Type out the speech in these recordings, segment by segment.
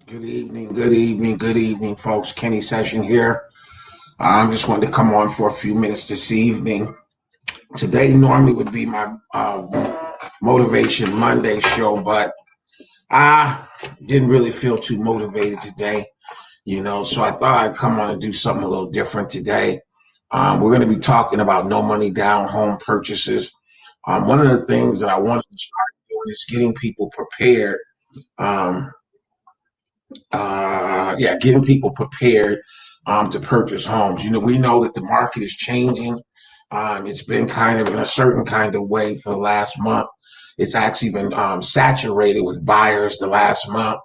Good evening, folks. Kenny Session here. I'm just wanted to come on for a few minutes this evening. Today normally would be my Motivation Monday show, but I didn't really feel too motivated today, so I thought I'd come on and do something a little different today. We're going to be talking about no money down home purchases. One of the things that I wanted to start doing is getting people prepared. Um, Getting people prepared to purchase homes. We know that the market is changing. It's been kind of in a certain kind of way for the last month. It's actually been saturated with buyers the last month.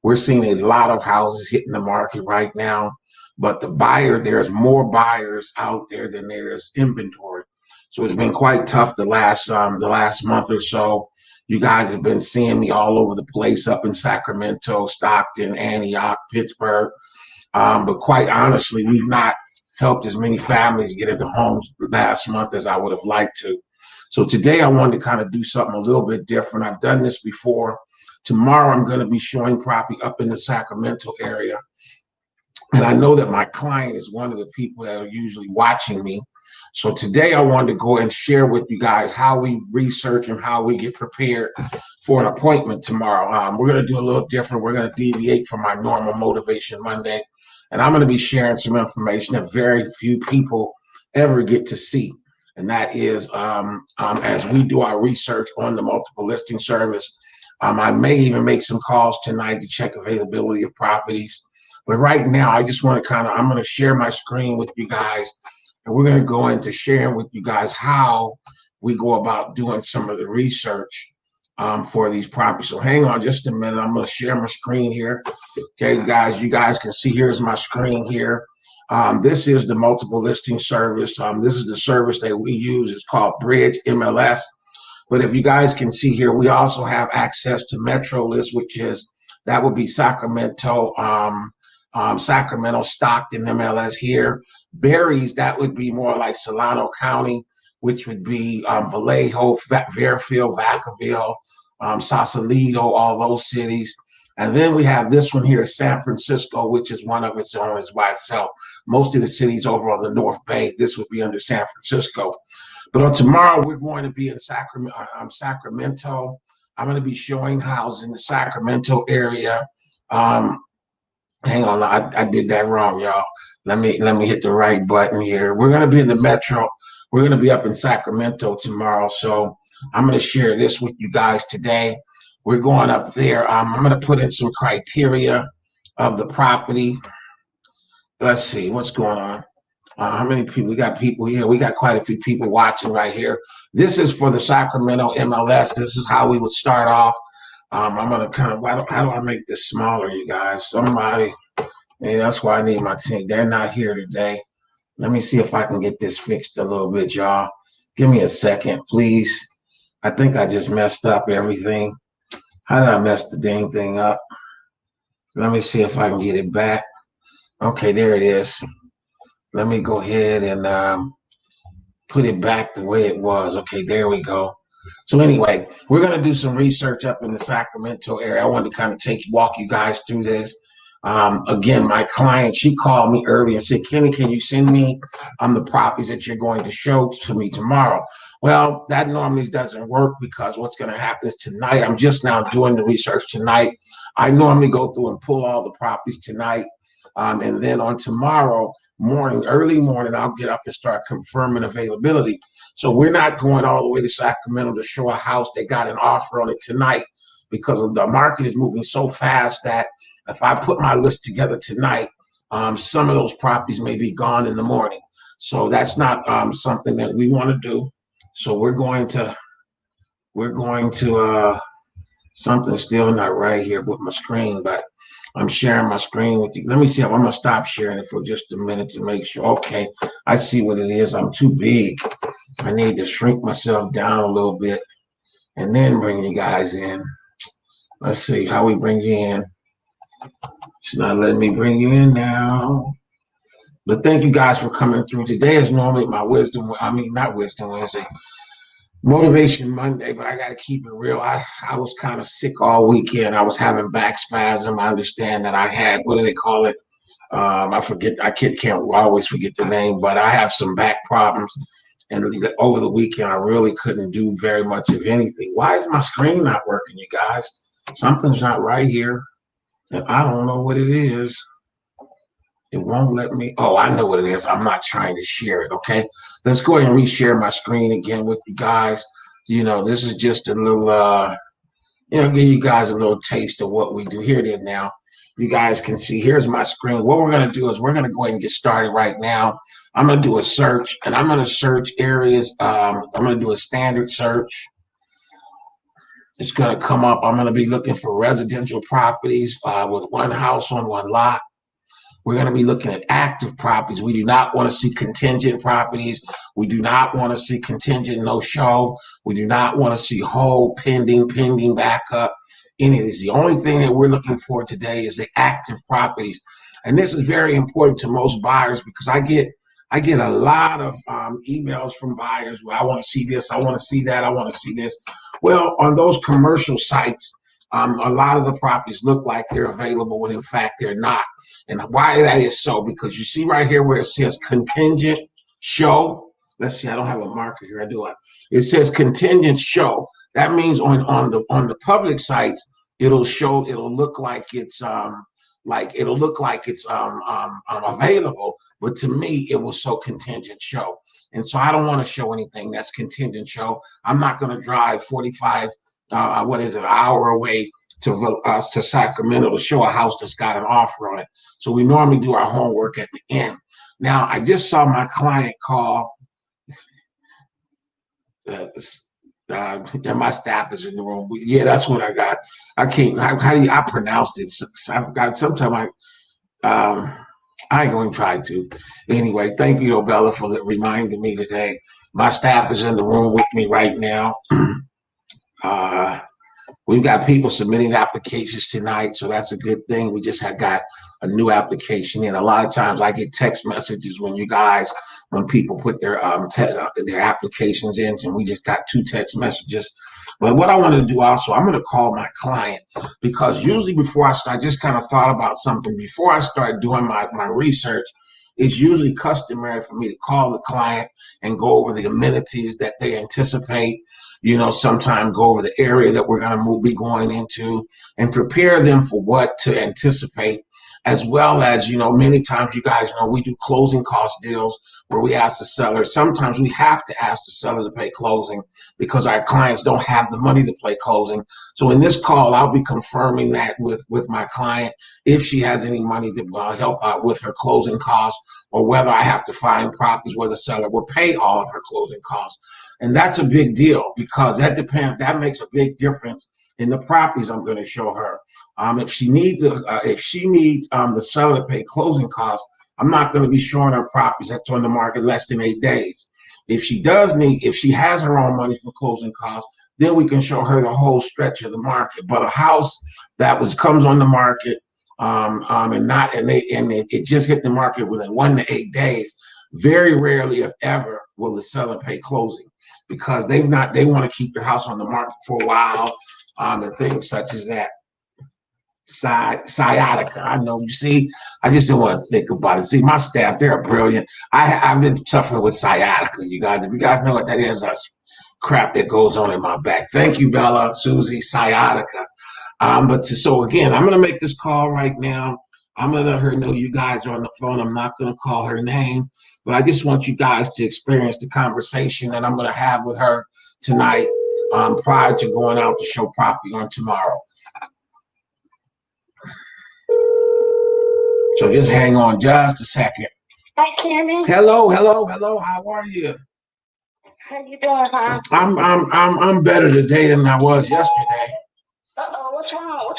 We're seeing a lot of houses hitting the market right now, but there's more buyers out there than there is inventory. So it's been quite tough the last month or so. You guys have been seeing me all over the place up in Sacramento, Stockton, Antioch, Pittsburgh. But quite honestly, we've not helped as many families get into homes last month as I would have liked to. So today I wanted to kind of do something a little bit different. I've done this before. Tomorrow I'm going to be showing property up in the Sacramento area. And I know that my client is one of the people that are usually watching me. So today I wanted to go and share with you guys how we research and how we get prepared for an appointment tomorrow. We're going to do a little different. We're going to deviate from our normal Motivation Monday. And I'm going to be sharing some information that very few people ever get to see. And that is as we do our research on the multiple listing service. I may even make some calls tonight to check availability of properties. But right now, I just want to I'm going to share my screen with you guys. And we're going to go into sharing with you guys how we go about doing some of the research for these properties. So hang on just a minute. I'm going to share my screen here. Okay, guys, you guys can see here's my screen here. This is the multiple listing service. This is the service that we use. It's called Bridge MLS. But if you guys can see here, we also have access to Metro List, that would be Sacramento, Sacramento, Stockton, MLS here. Berries, that would be more like Solano County, which would be Vallejo, Fairfield, Vacaville, Sausalito, all those cities. And then we have this one here, San Francisco, which is one of its own as by itself. Most of the cities over on the North Bay, this would be under San Francisco. But on tomorrow, we're going to be in Sacramento. I'm going to be showing houses in the Sacramento area. Hang on, I did that wrong, y'all. Let me hit the right button here. We're going to be in the Metro. We're going to be up in Sacramento tomorrow. So I'm going to share this with you guys today. We're going up there. I'm going to put in some criteria of the property. Let's see what's going on. How many people? We got people here. We got quite a few people watching right here. This is for the Sacramento MLS. This is how we would start off. I'm going to how do I make this smaller, you guys? Somebody, that's why I need my team. They're not here today. Let me see if I can get this fixed a little bit, y'all. Give me a second, please. I think I just messed up everything. How did I mess the dang thing up? Let me see if I can get it back. Okay, there it is. Let me go ahead and put it back the way it was. Okay, there we go. So anyway, we're going to do some research up in the Sacramento area. I wanted to kind of walk you guys through this. Again, my client, she called me earlier and said, Kenny, can you send me the properties that you're going to show to me tomorrow? Well, that normally doesn't work because what's going to happen is tonight, I'm just now doing the research tonight. I normally go through and pull all the properties tonight. And then on tomorrow morning, early morning, I'll get up and start confirming availability. So we're not going all the way to Sacramento to show a house that got an offer on it tonight because the market is moving so fast that if I put my list together tonight, some of those properties may be gone in the morning. So that's not something that we want to do. So we're going to something's still not right here with my screen, but I'm sharing my screen with you. Let me see. I'm going to stop sharing it for just a minute to make sure. Okay, I see what it is. I'm too big. I need to shrink myself down a little bit and then bring you guys in. Let's see how we bring you in. It's not letting me bring you in now. But thank you guys for coming through. Today is normally my not Wisdom Wednesday. Motivation Monday, but I got to keep it real. I was kind of sick all weekend. I was having back spasm. I understand that I had, what do they call it? I forget. Can't always forget the name, but I have some back problems. And over the weekend, I really couldn't do very much of anything. Why is my screen not working, you guys? Something's not right here, and I don't know what it is. It won't let me. Oh, I know what it is. I'm not trying to share it. Okay, let's go ahead and reshare my screen again with you guys. This is just a little, give you guys a little taste of what we do. Here it is now. You guys can see, here's my screen. What we're going to do is we're going to go ahead and get started right now. I'm going to do a search, and I'm going to search areas. I'm going to do a standard search. It's going to come up. I'm going to be looking for residential properties with one house on one lot. We're going to be looking at active properties. We do not want to see contingent properties. We do not want to see contingent no show. We do not want to see hold, pending backup, any of these. The only thing that we're looking for today is the active properties. And this is very important to most buyers because I get a lot of emails from buyers where I want to see this, I want to see that, I want to see this. Well, on those commercial sites, a lot of the properties look like they're available when in fact they're not. And why that is so, because you see right here where it says contingent show. Let's see, I don't have a marker here. I do. It says contingent show. That means on the public sites, it'll look like it's available. But to me, it will show contingent show. And so I don't want to show anything that's contingent show. I'm not going to drive 45 an hour away to Sacramento to show a house that's got an offer on it. So we normally do our homework at the end. Now, I just saw my client call. My staff is in the room. Yeah, that's what I got. I can't. How do I pronounced it? I've got sometimes I ain't going to try to. Anyway, thank you, Bella, for reminding me today. My staff is in the room with me right now. We've got people submitting applications tonight, so that's a good thing. We just got a new application in. A lot of times I get text messages when people put their applications in, and we just got 2 text messages. But what I want to do also, I'm going to call my client, because usually before I start, I just kind of thought about something. Before I start doing my research, it's usually customary for me to call the client and go over the amenities that they anticipate, sometime go over the area that we're going to be going into and prepare them for what to anticipate, as well as, many times you guys know we do closing cost deals where we ask the seller. Sometimes we have to ask the seller to pay closing because our clients don't have the money to pay closing. So in this call, I'll be confirming that with my client, if she has any money to help out with her closing costs, or whether I have to find properties where the seller will pay all of her closing costs. And that's a big deal because that makes a big difference in the properties I'm going to show her. If she needs the seller to pay closing costs, I'm not going to be showing her properties that's on the market less than 8 days. If she has her own money for closing costs, then we can show her the whole stretch of the market. But a house that comes on the market it just hit the market within 1 to 8 days, very rarely, if ever, will the seller pay closing, because they want to keep their house on the market for a while, and things such as that. Sciatica. I know. You see, I just didn't want to think about it. See, my staff, they're brilliant. I've been suffering with sciatica, you guys. If you guys know what that is, that's crap that goes on in my back. Thank you, Bella, Susie. Sciatica. So again, I'm going to make this call right now. I'm going to let her know you guys are on the phone. I'm not going to call her name, but I just want you guys to experience the conversation that I'm going to have with her tonight, prior to going out to show property on tomorrow. So just hang on just a second. Hi, Candy. Hello. How are you? How you doing, huh? I'm better today than I was yesterday. What's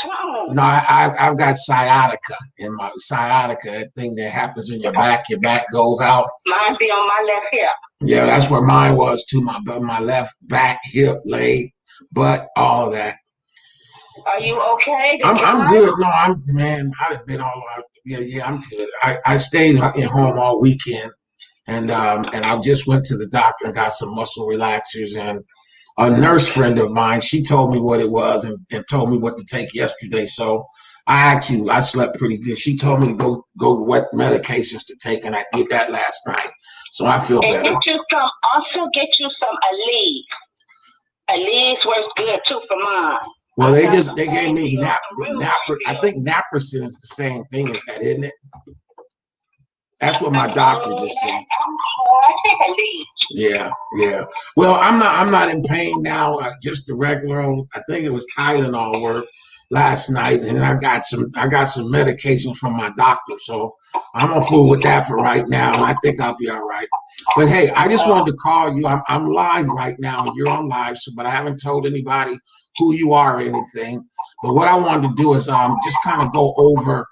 wrong? No, I've got sciatica in my sciatica, that thing that happens in your back. Your back goes out. Mine be on my left hip. Yeah, that's where mine was too. My left back, hip, leg, butt, all of that. Are you okay? I'm good. No, I've been all out. Yeah, I'm good. I stayed at home all weekend, and I just went to the doctor and got some muscle relaxers, and a nurse friend of mine. She told me what it was and told me what to take yesterday. So I slept pretty good. She told me to go what medications to take, and I did that last night. So I feel And better. get you some Aleve. Aleve's works good too for mine. Well, they gave me I think naproxen is the same thing as that, isn't it? That's what my doctor just said. I think Aleve. Yeah. Well, I'm not in pain now. Just the regular old. I think it was Tylenol work last night, and I got some medications from my doctor. So I'm gonna fool with that for right now, and I think I'll be all right. But hey, I just wanted to call you. I'm live right now, and you're on live. So, but I haven't told anybody who you are or anything. But what I wanted to do is just kind of go over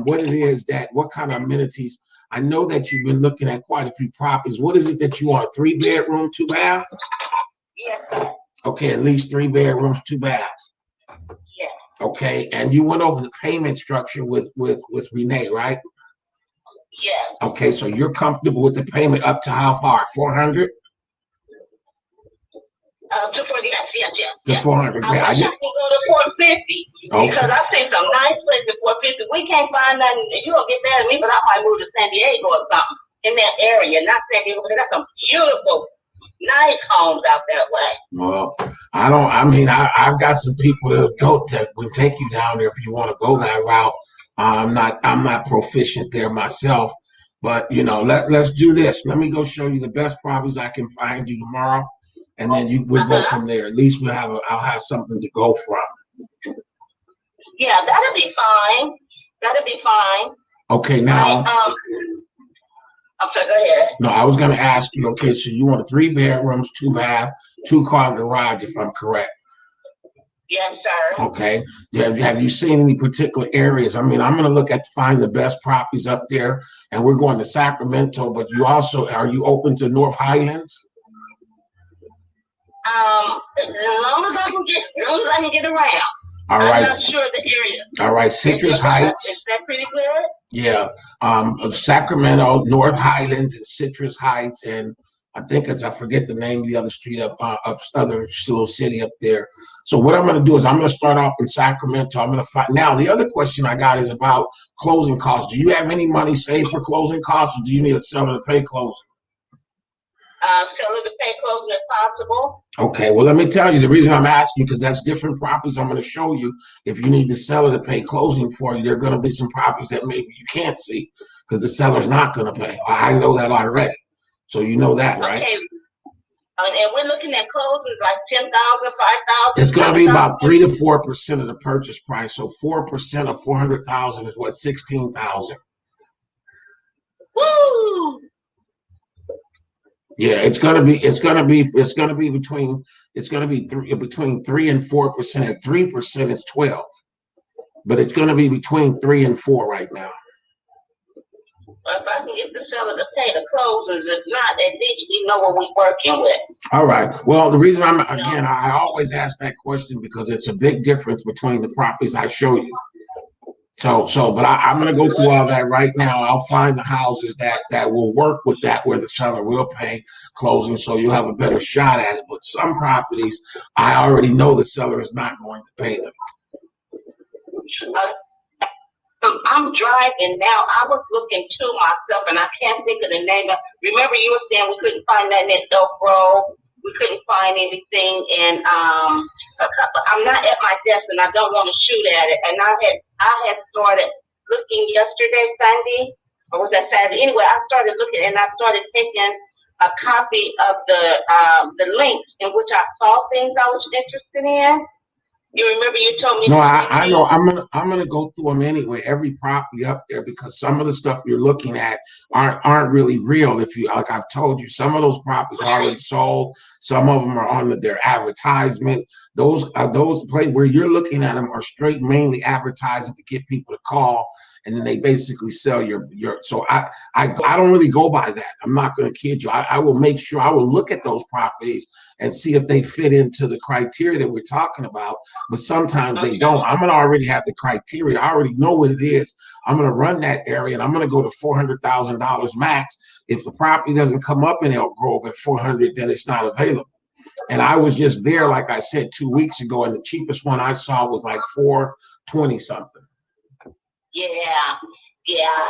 what it is what kind of amenities. I know that you've been looking at quite a few properties. What is it that you want? 3-bedroom, 2-bath? Yes. Okay, at least 3 bedrooms, 2 baths. Yes. Okay, and you went over the payment structure with Renee, right? Yes. Okay, so you're comfortable with the payment up to how far? 400? To 40, yes. To 400. I wish I could go to 450 because I see some nice places at 450. We can't find nothing. You don't get mad at me, but I might move to San Diego or something in that area. Not San Diego, but that's some beautiful, nice homes out that way. Well, I've got some people that will take you down there if you want to go that route. I'm not proficient there myself, but let's do this. Let me go show you the best properties I can find you tomorrow. And then we'll go from there. At least I'll have something to go from. Yeah, that'll be fine. Okay, now. I'm sorry, go ahead. No, I was going to ask you. Okay, so you want 3 bedrooms, 2 bath, 2-car garage, if I'm correct. Yes, sir. Okay. Have you seen any particular areas? I'm going to look at find the best properties up there, and we're going to Sacramento. But are you open to North Highlands? As long as I can get around. All right. I'm not sure the area. All right, Citrus Heights. Is that pretty good? Yeah. Sacramento, North Highlands, and Citrus Heights, and I think I forget the name of the other street up other little city up there. So what I'm going to do is I'm going to start off in Sacramento. I'm going to find now. The other question I got is about closing costs. Do you have any money saved for closing costs, or do you need a seller to pay closing? Seller to pay closing if possible. Okay, well, let me tell you, the reason I'm asking, because that's different properties I'm going to show you. If you need the seller to pay closing for you, there are going to be some properties that maybe you can't see because the seller's not going to pay. I know that already. So you know that, right? Okay. And we're looking at closings like 10,000, 5,000. It's going to be about 3 to 4% of the purchase price. So 4% of 400,000 is what, 16,000. Woo! Yeah, it's going to be between 3 and 4%. At 3%, it's 12, but it's going to be between 3 and 4 right now. Well, if I can get the seller to pay the closings, if not, at least we know what we're working with. All right. Well, the reason I always ask that question because it's a big difference between the properties I show you. But I'm going to go through all that right now. I'll find the houses that will work with that, where the seller will pay closing, so you'll have a better shot at it. But some properties, I already know the seller is not going to pay them. I'm driving now. I was looking to myself, and I can't think of the name. Remember, you were saying we couldn't find that in Elk Grove. We couldn't find anything, and I'm not at my desk, and I don't want to shoot at it. And I had started looking yesterday, Sunday, or was that Saturday? Anyway, I started looking, and I started taking a copy of the links in which I saw things I was interested in. You remember you told me? No, I know. I'm gonna go through them anyway. Every property up there, because some of the stuff you're looking at aren't really real. If you like, I've told you, some of those properties are already sold. Some of them are on their advertisement. Those places where you're looking at them are straight mainly advertising to get people to call, and then they basically sell your. So I don't really go by that. I'm not going to kid you. I will make sure I will look at those properties and see if they fit into the criteria that we're talking about. But sometimes they don't. I'm going to already have the criteria. I already know what it is. I'm going to run that area, and I'm going to go to $400,000 max. If the property doesn't come up in Elk Grove at 400, then it's not available. And I was just there, like I said, 2 weeks ago, and the cheapest one I saw was like 420 something. Yeah, yeah.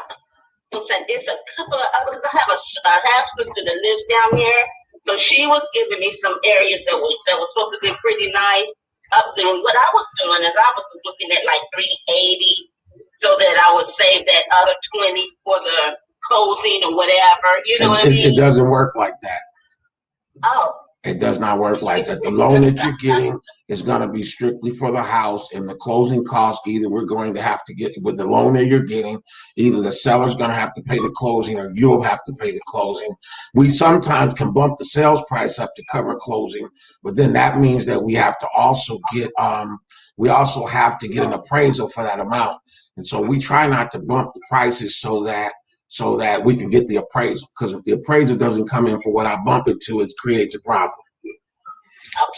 There's a couple of others. I have a half sister that lives down here, so she was giving me some areas that was supposed to be pretty nice up there. What I was doing is I was looking at like 380, so that I would save that other 20 for the closing or whatever. You know what I mean? It doesn't work like that. Oh. It does not work like that. The loan that you're getting is going to be strictly for the house, and the closing costs, either we're going to have to get with the loan that you're getting, either the seller's going to have to pay the closing or you'll have to pay the closing. We sometimes can bump the sales price up to cover closing, but then that means that we have to also get an appraisal for that amount. And so we try not to bump the prices so that we can get the appraisal. Because if the appraisal doesn't come in for what I bump it to, it creates a problem.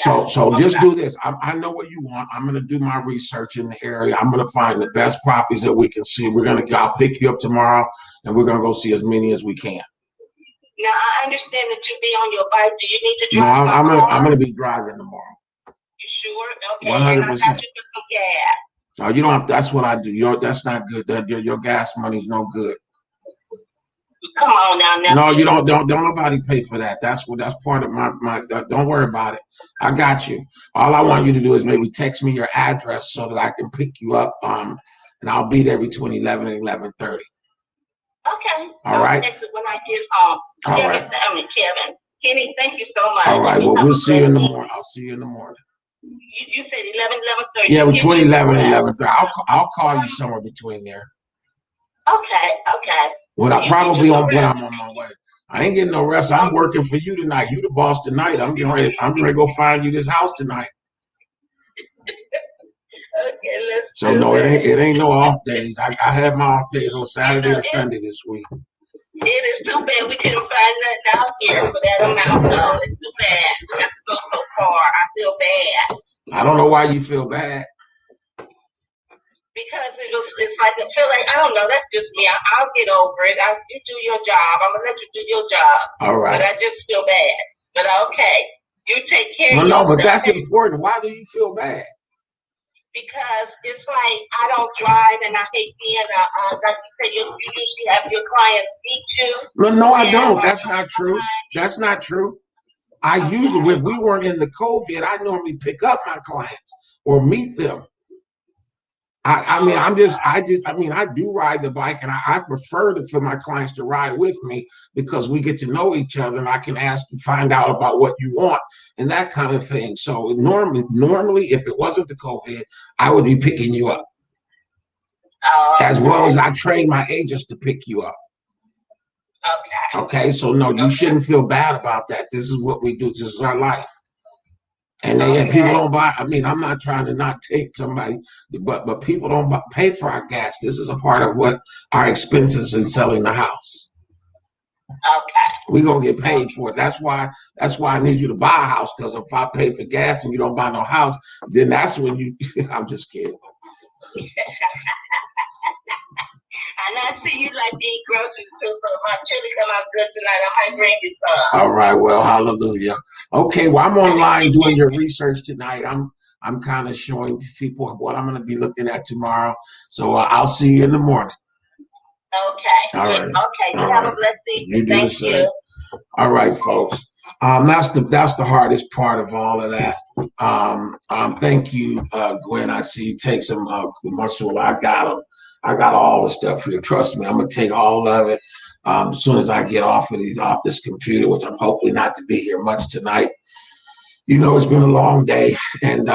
Okay. So just do this. I know what you want. I'm going to do my research in the area. I'm going to find the best properties that we can see. I'll pick you up tomorrow, and we're going to go see as many as we can. Now, I understand that you be on your bike. Do you need to drive? No, I'm going to be driving tomorrow. You sure? Okay. 100%. And I got you some gas. No, you don't have to. That's what I do. That's not good. Your gas money's no good. Come on now. No, you don't nobody pay for that. That's part of my don't worry about it. I got you. All I want you to do is maybe text me your address so that I can pick you up. And I'll be there between 11 and 11:30. Okay. All right. Text it when I get home. All right. Kevin. Kenny, thank you so much. All right. Well, we'll see you in the morning. I'll see you in the morning. You said 11:30. Yeah, between 11 and 11:30. I'll call you somewhere between there. Okay. When I'm on my way. I ain't getting no rest. I'm working for you tonight. You the boss tonight. I'm getting ready to go find you this house tonight. Okay, so no, it ain't no off days. I had my off days on Saturday and Sunday this week. It is too bad we couldn't find nothing out here for that amount. No, it's too bad. We have to go so far. I feel bad. I don't know why you feel bad. Because it's like, I feel like, I don't know, that's just me. I'll get over it. You do your job. I'm going to let you do your job. All right. But I just feel bad. But okay, you take care of yourself. No, but that's important. Why do you feel bad? Because it's like, I don't drive and I hate being like you said, you usually have your clients beat you. No, I don't. That's not true. That's not true. I usually, if we weren't in the COVID, I normally pick up my clients or meet them. I do ride the bike, and I prefer for my clients to ride with me because we get to know each other, and I can find out about what you want and that kind of thing. So normally, if it wasn't the COVID, I would be picking you up, as well as I train my agents to pick you up. Okay. So no, you shouldn't feel bad about that. This is what we do. This is our life. And people don't buy. I mean, I'm not trying to not take somebody, but people don't pay for our gas. This is a part of what our expenses in selling the house. Okay. We're gonna get paid for it. That's why I need you to buy a house, because if I pay for gas and you don't buy no house, then that's when you. I'm just kidding. And I see you like to eat groceries too, so my chili come out good tonight. I might bring you some. All right, well, hallelujah. Okay, well, I'm online doing your research tonight. I'm kind of showing people what I'm going to be looking at tomorrow. So I'll see you in the morning. Okay. All right. Okay. You have a blessed evening. You do the same. All right, folks. That's the hardest part of all of that. Thank you, Gwen. I see you take some commercial. I got them. I got all the stuff here. Trust me, I'm gonna take all of it as soon as I get off this computer, which I'm hopefully not to be here much tonight. You know, it's been a long day, and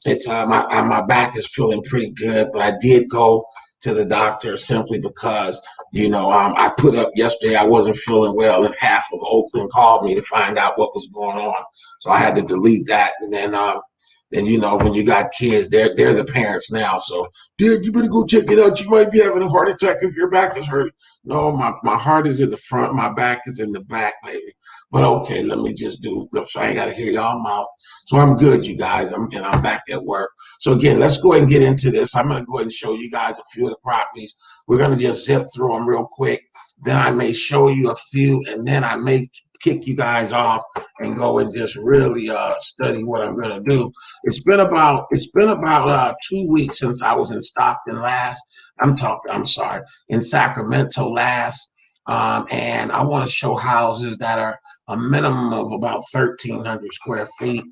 it's my back is feeling pretty good. But I did go to the doctor simply because I put up yesterday. I wasn't feeling well, and half of Oakland called me to find out what was going on. So I had to delete that, and then when you got kids, they're the parents now. So, Dad, you better go check it out. You might be having a heart attack if your back is hurting. No, my heart is in the front. My back is in the back, baby. But okay, let me just do it. So I ain't got to hear y'all mouth. So I'm good, you guys. I'm back at work. So again, let's go ahead and get into this. I'm going to go ahead and show you guys a few of the properties. We're going to just zip through them real quick. Then I may show you a few, and then I may kick you guys off and go and just really study what I'm going to do. It's been about 2 weeks since I was in Stockton last. I'm sorry, in Sacramento last. And I want to show houses that are a minimum of about 1,300 square feet.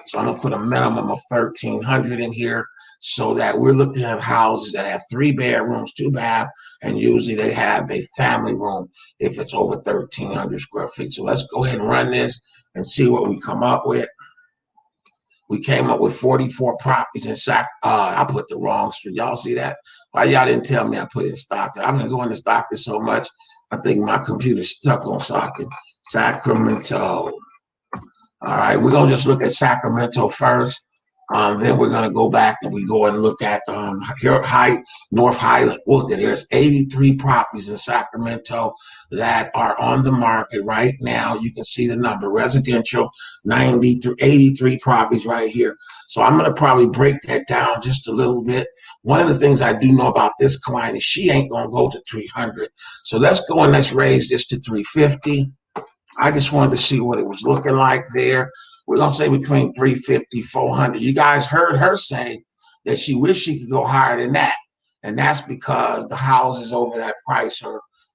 So I'm gonna put a minimum of 1,300 in here, so that we're looking at houses that have 3 bedrooms, 2 bath, and usually they have a family room if it's over 1,300 square feet. So let's go ahead and run this and see what we come up with. We came up with 44 properties in I put the wrong street. Y'all see that? Why y'all didn't tell me I put in Stockton? I've been going to Stockton so much, I think my computer's stuck on Stockton. Sacramento. All right, we're gonna just look at Sacramento first. Then we're gonna go back and we go and look at North Highland. Look at there's 83 properties in Sacramento that are on the market right now. You can see the number, residential, 90 through 83 properties right here. So I'm gonna probably break that down just a little bit. One of the things I do know about this client is she ain't gonna go to 300. So let's go and let's raise this to 350. I just wanted to see what it was looking like there. We're going to say between 350, 400. You guys heard her say that she wished she could go higher than that. And that's because the houses over that price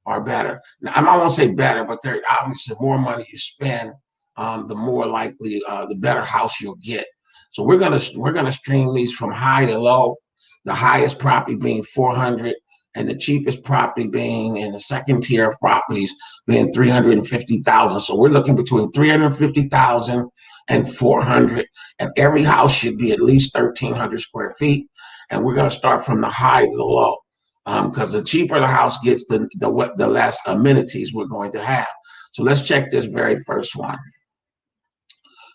are better. Now, I don't want to say better, but they're obviously more money you spend, the more likely, the better house you'll get. So we're gonna stream these from high to low. The highest property being 400. And the cheapest property being in the second tier of properties being 350,000. So we're looking between 350,000 and 400. And every house should be at least 1,300 square feet. And we're going to start from the high to the low, because the cheaper the house gets, the less amenities we're going to have. So let's check this very first one.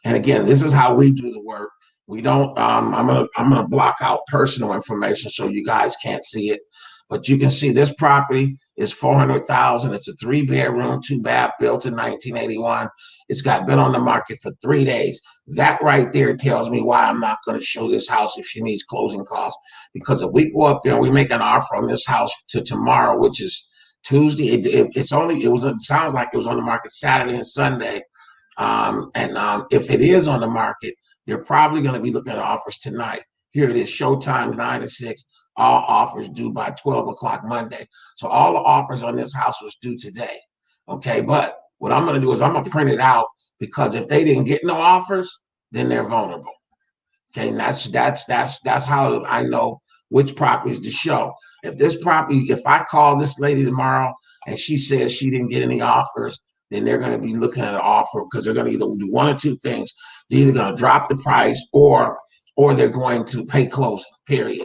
And again, this is how we do the work. We don't. I'm gonna block out personal information so you guys can't see it. But you can see this property is 400,000. It's a 3 bedroom, 2 bath, built in 1981. It's been on the market for 3 days. That right there tells me why I'm not going to show this house if she needs closing costs. Because if we go up there and we make an offer on this house to tomorrow, which is Tuesday, it sounds like it was on the market Saturday and Sunday. If it is on the market, they're probably going to be looking at offers tonight. Here it is, showtime 9 to 6. All offers due by 12 o'clock Monday. So all the offers on this house was due today. Okay, but what I'm going to do is I'm going to print it out, because if they didn't get no offers, then they're vulnerable. Okay, and that's how I know which properties to show. If I call this lady tomorrow and she says she didn't get any offers, then they're going to be looking at an offer, because they're going to either do one or two things. They're either going to drop the price or they're going to pay closing, period.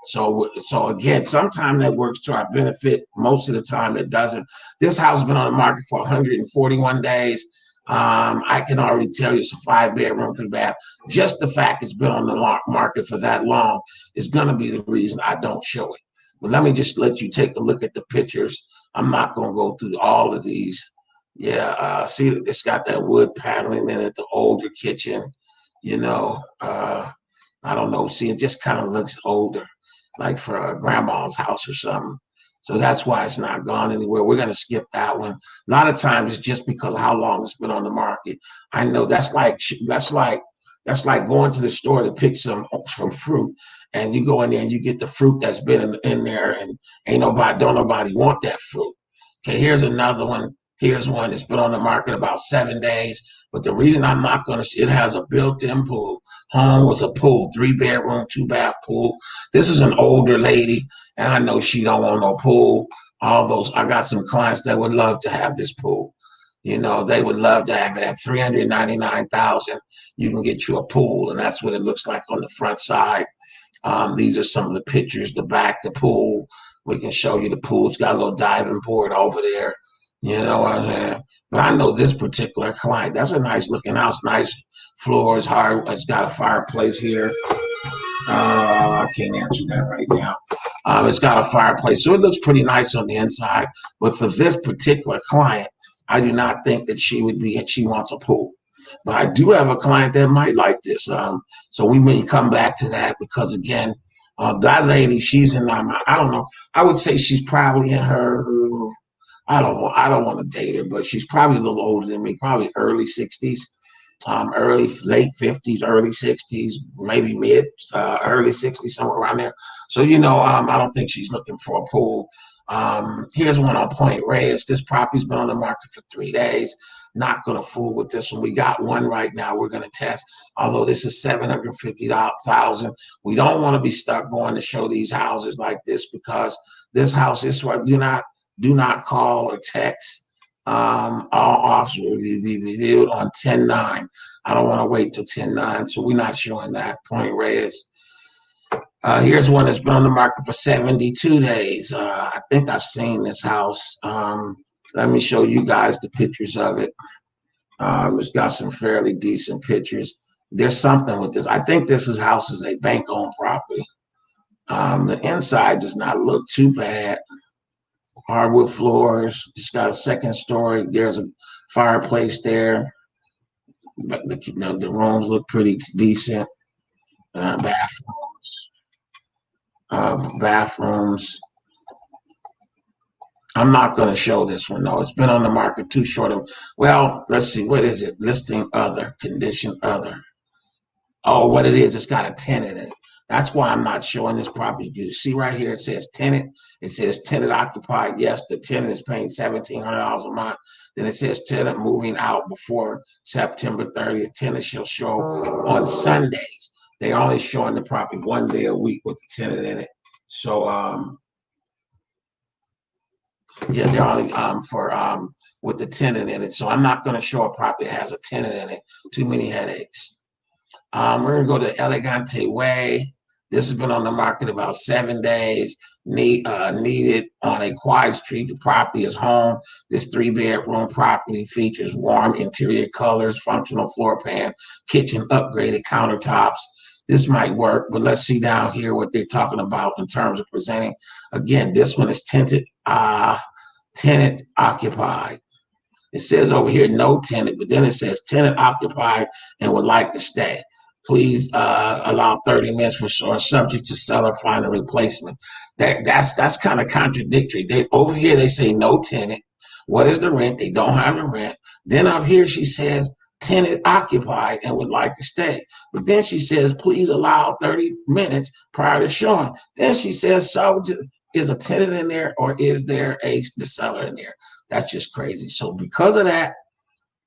So again, sometimes that works to our benefit. Most of the time it doesn't. This house has been on the market for 141 days. I can already tell you it's a 5 bedroom, 3 bath. Just the fact it's been on the market for that long is going to be the reason I don't show it. But let me just let you take a look at the pictures. I'm not going to go through all of these. Yeah, see, it's got that wood paneling in it, the older kitchen. I don't know. See, it just kind of looks older, like for a grandma's house or something. So that's why it's not gone anywhere. We're going to skip that one. A lot of times it's just because of how long it's been on the market. I know that's like going to the store to pick some fruit, and you go in there and you get the fruit that's been in there, and don't nobody want that fruit. Okay, here's another one. Here's one that's been on the market about 7 days. But the reason I'm not going to, it has a built-in pool. Home was a pool, 3 bedroom, 2 bath pool. This is an older lady, and I know she don't want no pool. I got some clients that would love to have this pool. They would love to have it at $399,000. You can get you a pool, and that's what it looks like on the front side. These are some of the pictures, the back, the pool. We can show you the pool. It's got a little diving board over there. You know what I'm saying? But I know this particular client. That's a nice looking house. Nice floors, hard. It's got a fireplace here. I can't answer that right now. It's got a fireplace, so it looks pretty nice on the inside. But for this particular client, I do not think that she wants a pool. But I do have a client that might like this. So we may come back to that, because again, that lady, she's in, I don't know, I would say she's probably in her I don't want to date her, but she's probably a little older than me, probably early 60s, late 50s, early 60s, maybe early 60s, somewhere around there. So, I don't think she's looking for a pool. Here's one on Point Reyes. This property's been on the market for 3 days. Not going to fool with this one. We got one right now we're going to test. Although this is $750,000, we don't want to be stuck going to show these houses like this because this house is what do not call or text. All offers will be reviewed on 10/9. I don't want to wait till 10/9, so we're not showing that. Point Reyes. Here's one that's been on the market for 72 days. I think I've seen this house. Let me show you guys the pictures of it. It's got some fairly decent pictures. There's something with this. I think this house is a bank-owned property. The inside does not look too bad. Hardwood floors. Just got a second story. There's a fireplace there. But the rooms look pretty decent. Bathrooms. I'm not going to show this one, though. It's been on the market too short of, well, let's see. What is it? Listing other, condition other. Oh, what it is, it's got a tenant in it. That's why I'm not showing this property. You see right here, it says tenant. It says tenant occupied. Yes, the tenant is paying $1,700 a month. Then it says tenant moving out before September 30th. Tenant shall show on Sundays. They're only showing the property 1 day a week with the tenant in it. So, yeah, they're only for with the tenant in it. So I'm not going to show a property that has a tenant in it. Too many headaches. We're going to go to Elegante Way. This has been on the market about 7 days. Needed on a quiet street. The property is home. This 3-bedroom property features warm interior colors, functional floor plan, kitchen, upgraded countertops. This might work, but let's see down here what they're talking about in terms of presenting. Again, this one is tenant occupied. It says over here no tenant, but then it says tenant occupied and would like to stay. Please allow 30 minutes for sure, subject to seller find a replacement. That's kind of contradictory. Over here they say no tenant. What is the rent? They don't have the rent. Then up here she says tenant occupied and would like to stay. But then she says, please allow 30 minutes prior to showing. Then she says, so is a tenant in there or is there the seller in there? That's just crazy. So because of that,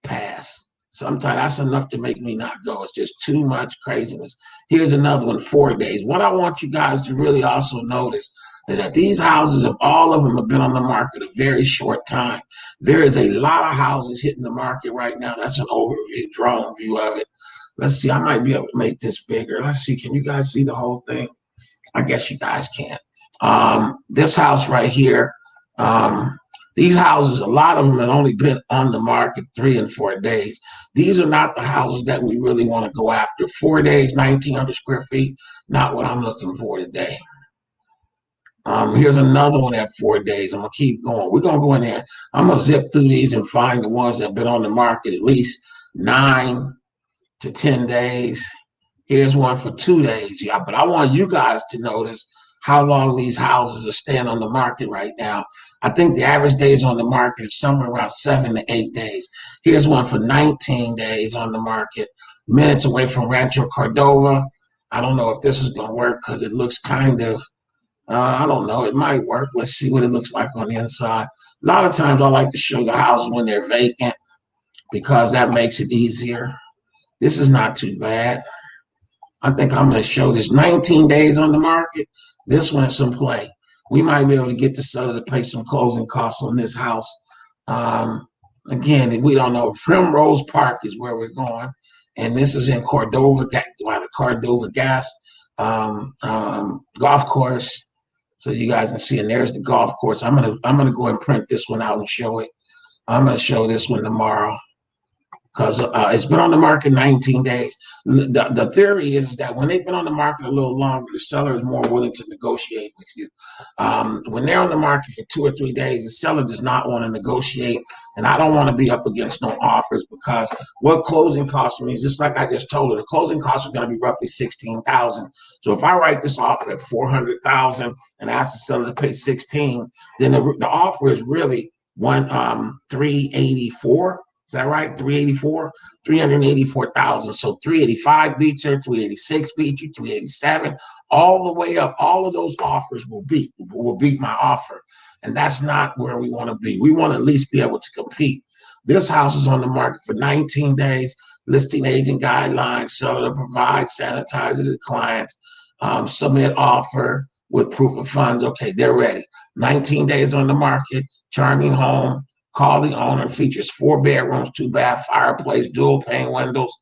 pass. Sometimes that's enough to make me not go. It's just too much craziness. Here's another one, 4 days. What I want you guys to really also notice is that these houses, all of them have been on the market a very short time. There is a lot of houses hitting the market right now. That's an overview, drone view of it. Let's see. I might be able to make this bigger. Let's see. Can you guys see the whole thing? I guess you guys can't. This house right here, these houses, a lot of them have only been on the market 3 and 4 days. These are not the houses that we really want to go after. 4 days, 1,900 square feet, not what I'm looking for today. Here's another one at 4 days. I'm going to keep going. We're going to go in there. I'm going to zip through these and find the ones that have been on the market at least 9 to 10 days. Here's one for 2 days. Yeah, but I want you guys to notice how long these houses are staying on the market right now. I think the average days on the market is somewhere around 7 to 8 days. Here's one for 19 days on the market, minutes away from Rancho Cordova. I don't know if this is going to work because it looks kind of, I don't know, it might work. Let's see what it looks like on the inside. A lot of times I like to show the houses when they're vacant because that makes it easier. This is not too bad. I think I'm going to show this 19 days on the market. This one is in play. We might be able to get the seller to pay some closing costs on this house. Again, we don't know. Primrose Park is where we're going. And this is in Cordova, the Cordova Gas golf course. So you guys can see, and there's the golf course. I'm gonna go and print this one out and show it. I'm gonna show this one tomorrow because it's been on the market 19 days. The theory is that when they've been on the market a little longer, the seller is more willing to negotiate with you. When they're on the market for 2 or 3 days, the seller does not want to negotiate, and I don't want to be up against no offers because what closing costs means, just like I just told her, the closing costs are going to be roughly $16,000. So if I write this offer at $400,000 and ask the seller to pay $16,000, then the offer is really 384. Is that right? 384, 384,000. So 385 beats her, 386 beat you, 387, all the way up. All of those offers will beat my offer. And that's not where we want to be. We want to at least be able to compete. This house is on the market for 19 days. Listing agent guidelines, seller to provide, sanitizer to clients, submit offer with proof of funds. Okay, they're ready. 19 days on the market, charming home. Call the owner. Features 4 bedrooms, 2 bath, fireplace, dual pane windows,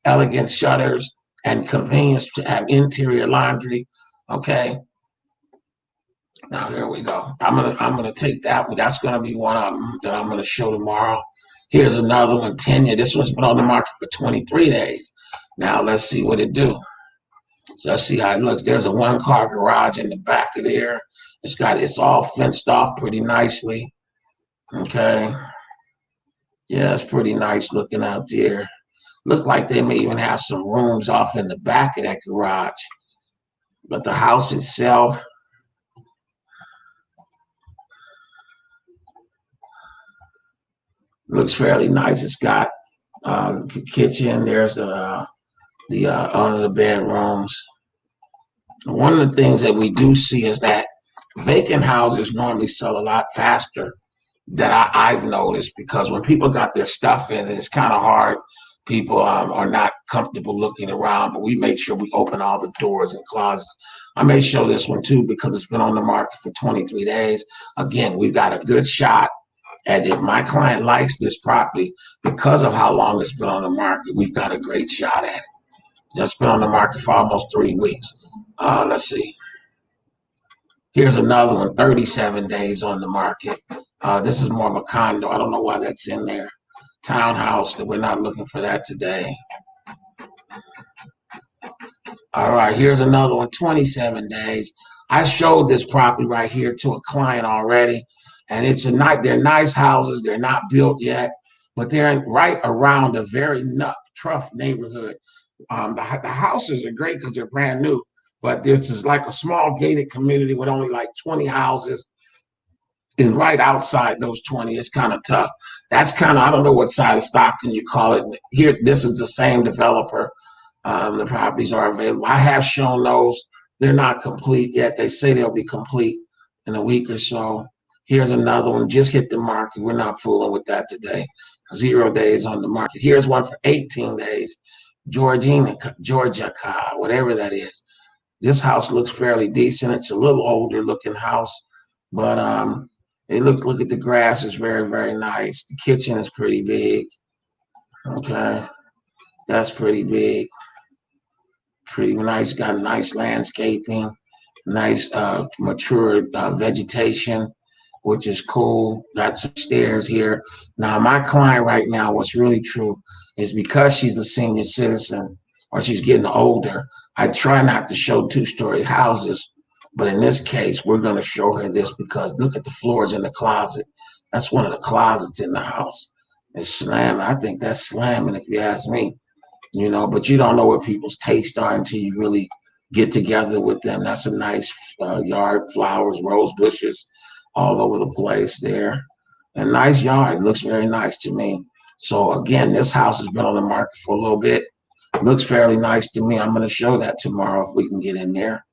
elegant shutters, and convenience to have interior laundry. Okay. Now here we go. I'm gonna take that one. That's gonna be one of them that I'm gonna show tomorrow. Here's another one, 10 year. This one's been on the market for 23 days. Now let's see what it do. So let's see how it looks. There's a 1-car garage in the back of there. It's all fenced off pretty nicely. Okay. Yeah, it's pretty nice looking out there. Look like they may even have some rooms off in the back of that garage. But the house itself, looks fairly nice. It's got kitchen. There's the under the bedrooms. One of the things that we do see is that vacant houses normally sell a lot faster that I've noticed, because when people got their stuff in, it's kind of hard. People are not comfortable looking around, but we make sure we open all the doors and closets. I may show this one too because it's been on the market for 23 days. Again, we've got a good shot. And if my client likes this property, because of how long it's been on the market, we've got a great shot at it. It's been on the market for almost 3 weeks. Let's see. Here's another one, 37 days on the market. This is more of a condo. I don't know why that's in there. Townhouse, that we're not looking for that today. All right, here's another one, 27 days. I showed this property right here to a client already, and they're nice houses. They're not built yet, but they're right around a very tough neighborhood. The houses are great because they're brand new, but this is like a small gated community with only like 20 houses. And right outside those 20, it's kind of tough. That's kind of, I don't know what side of Stockton you call it. Here, this is the same developer. The properties are available. I have shown those. They're not complete yet. They say they'll be complete in a week or so. Here's another one. Just hit the market. We're not fooling with that today. 0 days on the market. Here's one for 18 days. Georgia, whatever that is. This house looks fairly decent. It's a little older looking house, but look at the grass is very, very nice. The kitchen is pretty big. Okay. That's pretty big. Pretty nice. Got nice landscaping, nice mature vegetation, which is cool. Got some stairs here. Now, my client right now, what's really true is because she's a senior citizen or she's getting older, I try not to show 2-story houses. But in this case, we're going to show her this because look at the floors in the closet. That's one of the closets in the house. It's slamming. I think that's slamming if you ask me. But you don't know what people's tastes are until you really get together with them. That's a nice yard, flowers, rose bushes all over the place there. A nice yard. It looks very nice to me. So again, this house has been on the market for a little bit. It looks fairly nice to me. I'm going to show that tomorrow if we can get in there.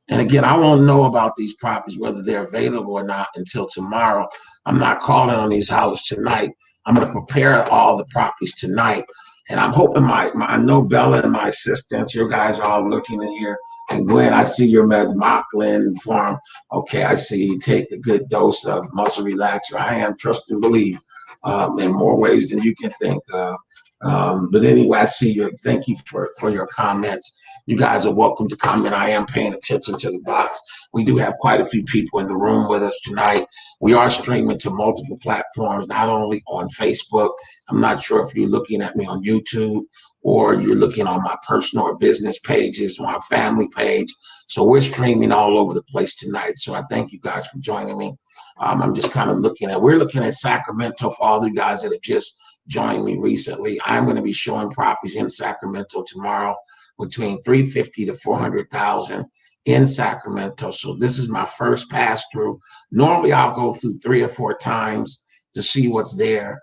And again, I won't know about these properties, whether they're available or not, until tomorrow. I'm not calling on these houses tonight. I'm going to prepare all the properties tonight. And I'm hoping I know Bella and my assistants, you guys are all looking in here. And Gwen, I see your Macklin farm. Okay, I see you take a good dose of muscle relaxer. I am trust and believe in more ways than you can think. But anyway, I see you. Thank you for your comments. You guys are welcome to comment. I am paying attention to the box. We do have quite a few people in the room with us tonight. We are streaming to multiple platforms, not only on Facebook. I'm not sure if you're looking at me on YouTube or you're looking on my personal or business pages, my family page. So we're streaming all over the place tonight. So I thank you guys for joining me. I'm just kind of we're looking at Sacramento for all you guys that have just joined me recently. I'm going to be showing properties in Sacramento tomorrow between 350 to 400,000 in Sacramento. So this is my first pass through. Normally I'll go through 3 or 4 times to see what's there.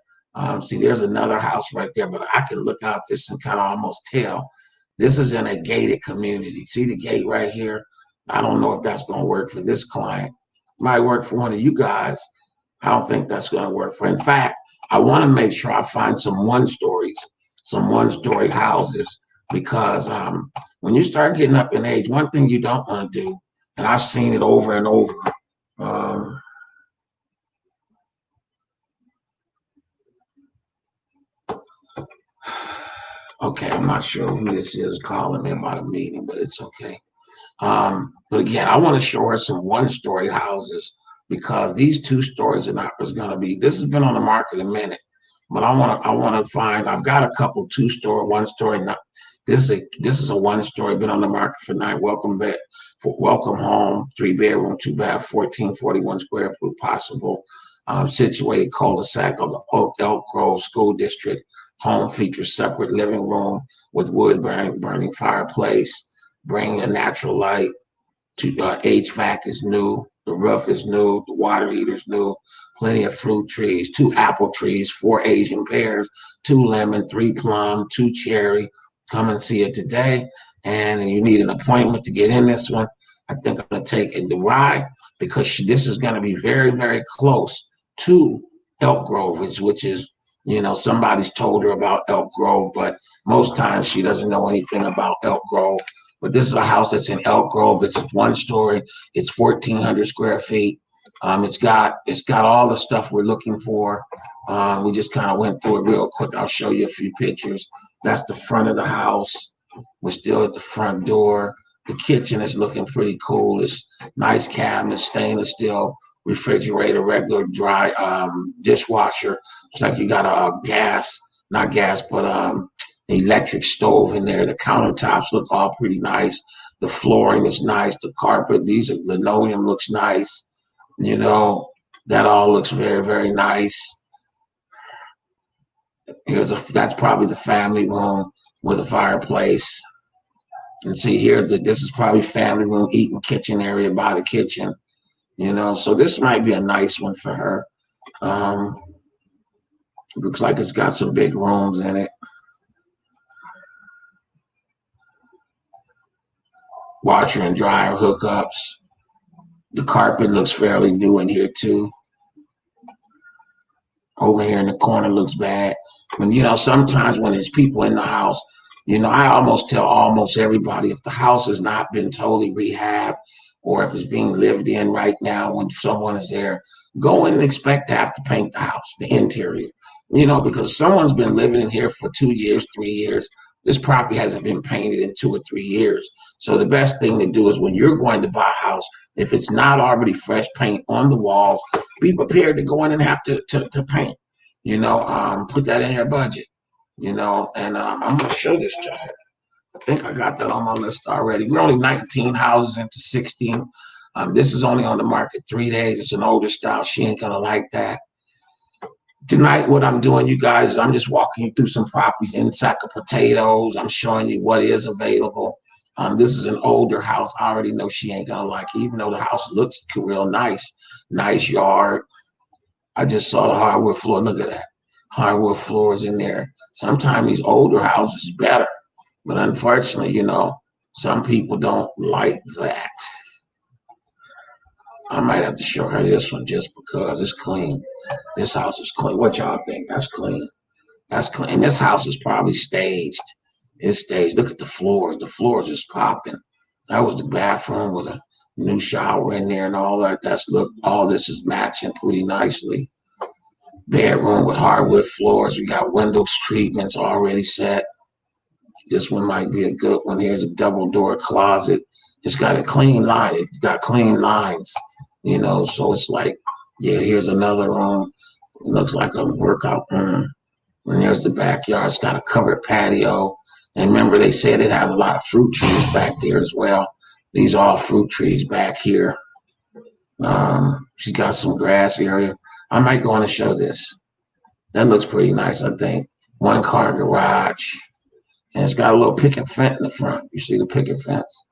See, there's another house right there, but I can look out this and kind of almost tell. This is in a gated community. See the gate right here? I don't know if that's going to work for this client. Might work for one of you guys. I don't think that's going to work for. In fact, I want to make sure I find some one-story houses, because when you start getting up in age, one thing you don't want to do, and I've seen it over and over. Okay, I'm not sure who this is calling me about a meeting, but it's okay. But again, I want to show her some one-story houses, because these two stories are not is going to be. This has been on the market a minute, but I want to find. I've got a couple two-story, one-story. This is a one-story. Been on the market for 9. Welcome home, 3-bedroom, 2-bath, 1441 square foot possible. Situated cul-de-sac of the Elk Grove School District. Home features separate living room with wood burning fireplace, bringing a natural light. HVAC is new, the roof is new, the water heater is new, plenty of fruit trees, 2 apple trees, 4 Asian pears, 2 lemon, 3 plum, 2 cherry. Come and see it today. And you need an appointment to get in this one. I think I'm going to take it to ride, because this is going to be very, very close to Elk Grove, which is, somebody's told her about Elk Grove, but most times she doesn't know anything about Elk Grove. But this is a house that's in Elk Grove. It's one story. It's 1,400 square feet. It's got all the stuff we're looking for. We just kind of went through it real quick. I'll show you a few pictures. That's the front of the house. We're still at the front door. The kitchen is looking pretty cool. It's nice cabinets, stainless steel refrigerator, regular dry dishwasher. It's like you got not gas, but electric stove in there. The countertops look all pretty nice. The flooring is nice. The carpet, these are linoleum, looks nice. That all looks very, very nice. That's probably the family room with a fireplace. And see, this is probably family room, eating kitchen area by the kitchen. So this might be a nice one for her. Looks like it's got some big rooms in it. Washer and dryer hookups. The carpet looks fairly new in here too. Over here in the corner looks bad. Sometimes when there's people in the house, I almost tell almost everybody, if the house has not been totally rehabbed, or if it's being lived in right now when someone is there, go in and expect to have to paint the house, the interior. Because someone's been living in here for 2 years, 3 years. This property hasn't been painted in 2 or 3 years. So the best thing to do is, when you're going to buy a house, if it's not already fresh paint on the walls, be prepared to go in and have to paint. Put that in your budget. And I'm going to show this to her. I think I got that on my list already. We're only 19 houses into 16. This is only on the market 3 days. It's an older style. She ain't going to like that. Tonight, what I'm doing, you guys, is I'm just walking you through some properties in sack of potatoes. I'm showing you what is available. This is an older house. I already know she ain't going to like it, even though the house looks real nice. Nice yard. I just saw the hardwood floor. Look at that. Hardwood floors in there. Sometimes these older houses is better. But unfortunately, some people don't like that. I might have to show her this one just because it's clean. This house is clean. What y'all think? That's clean. That's clean. And this house is probably staged. It's staged. Look at the floors. The floors is popping. That was the bathroom with a new shower in there and all that. All this is matching pretty nicely. Bedroom with hardwood floors. We got windows treatments already set. This one might be a good one. Here's a double door closet. It's got a clean line. It's got clean lines, so it's like, yeah, here's another room. It looks like a workout room. And there's the backyard. It's got a covered patio. And remember, they said it has a lot of fruit trees back there as well. These are all fruit trees back here. She's got some grass area. I might go on and show this. That looks pretty nice, I think. 1-car garage. And it's got a little picket fence in the front. You see the picket fence?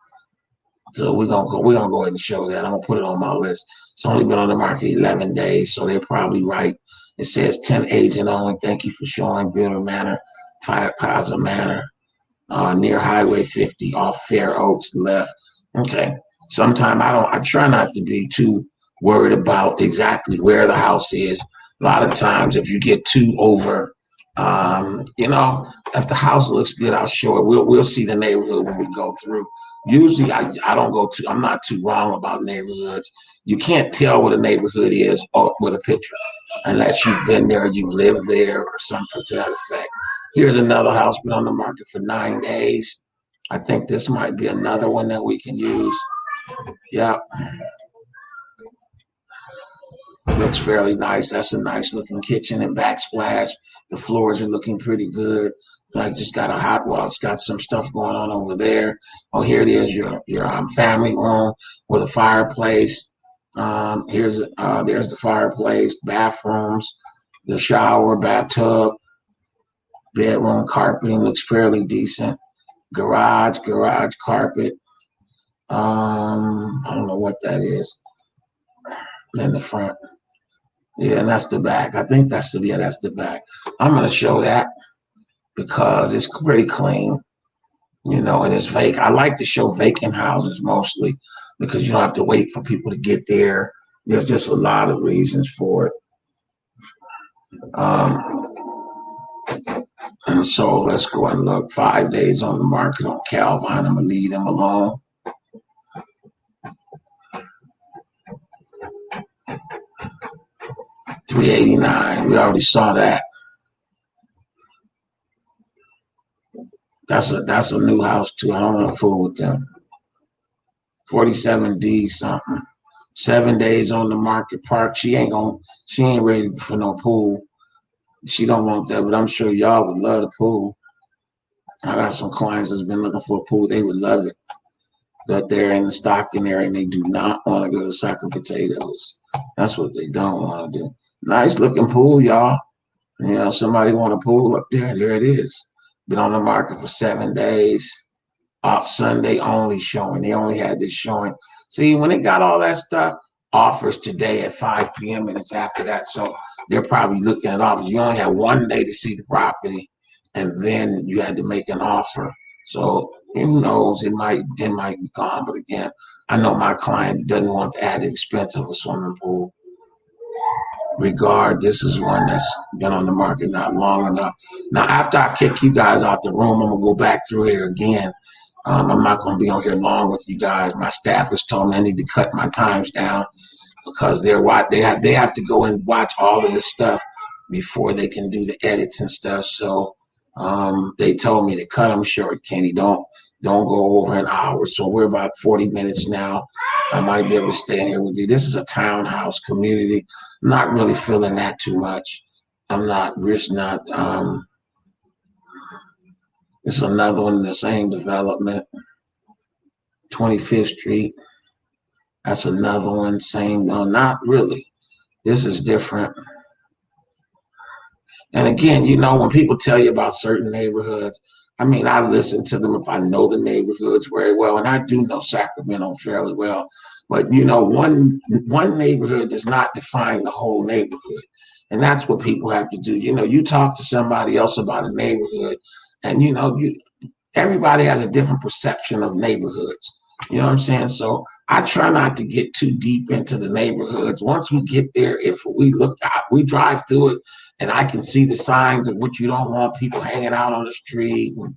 So we're gonna go ahead and show that. I'm gonna put it on my list. It's only been on the market 11 days, so they're probably right It says 10 agent only. Thank you for showing Bitter Manor, Plaza Manor, near Highway 50 off Fair Oaks left. Okay. Sometimes I try not to be too worried about exactly where the house is. A lot of times if you get too over, if the house looks good, I'll show it. We'll see the neighborhood when we go through. Usually I don't go too, I'm not too wrong about neighborhoods. You can't tell what a neighborhood is with a picture unless you've been there, you've lived there or something to that effect. Here's another house been on the market for 9 days. I think this might be another one that we can use. Yeah, looks fairly nice. That's a nice looking kitchen and backsplash. The floors are looking pretty good. I just got a hot wall. It's got some stuff going on over there. Oh, here it is, your family room with a fireplace. There's the fireplace, bathrooms, the shower, bathtub, bedroom carpeting looks fairly decent. Garage carpet. I don't know what that is. In the front. Yeah, and that's the back. I think that's the back. I'm gonna show that because it's pretty clean, and it's vacant. I like to show vacant houses mostly because you don't have to wait for people to get there. There's just a lot of reasons for it. And so let's go and look. 5 days on the market on Calvine. I'm gonna leave them alone. $389. We already saw that. That's a new house too. I don't want to fool with them. 47D something. 7 days on the market. Park. She ain't ready for no pool. She don't want that, but I'm sure y'all would love the pool. I got some clients that's been looking for a pool. They would love it. But they're in the Stockton area and they do not want to go to Sack of Potatoes. That's what they don't want to do. Nice looking pool, y'all. Somebody want a pool up there. There it is. Been on the market for 7 days. Sunday only showing. They only had this showing. See, when they got all that stuff, offers today at 5 p.m. and it's after that. So they're probably looking at offers. You only have 1 day to see the property, and then you had to make an offer. So who knows? It might be gone. But again, I know my client doesn't want the added expense of a swimming pool. This is one that's been on the market not long enough. Now, after I kick you guys out the room, I'm gonna go back through here again. I'm not going to be on here long with you guys. My staff has told me I need to cut my times down because they have to go and watch all of this stuff before they can do the edits and stuff. So they told me to cut them short, Kenny. Don't go over an hour. So we're about 40 minutes now. I might be able to stay in here with you. This is a townhouse community. I'm not really feeling that too much. I'm not. It's another one in the same development, 25th Street. That's another one, same. No, not really. This is different. And again, when people tell you about certain neighborhoods, I listen to them if I know the neighborhoods very well, and I do know Sacramento fairly well. But one neighborhood does not define the whole neighborhood, and that's what people have to do. You talk to somebody else about a neighborhood, and everybody has a different perception of neighborhoods. You know what I'm saying? So I try not to get too deep into the neighborhoods. Once we get there, if we drive through it and I can see the signs of what you don't want, people hanging out on the street and,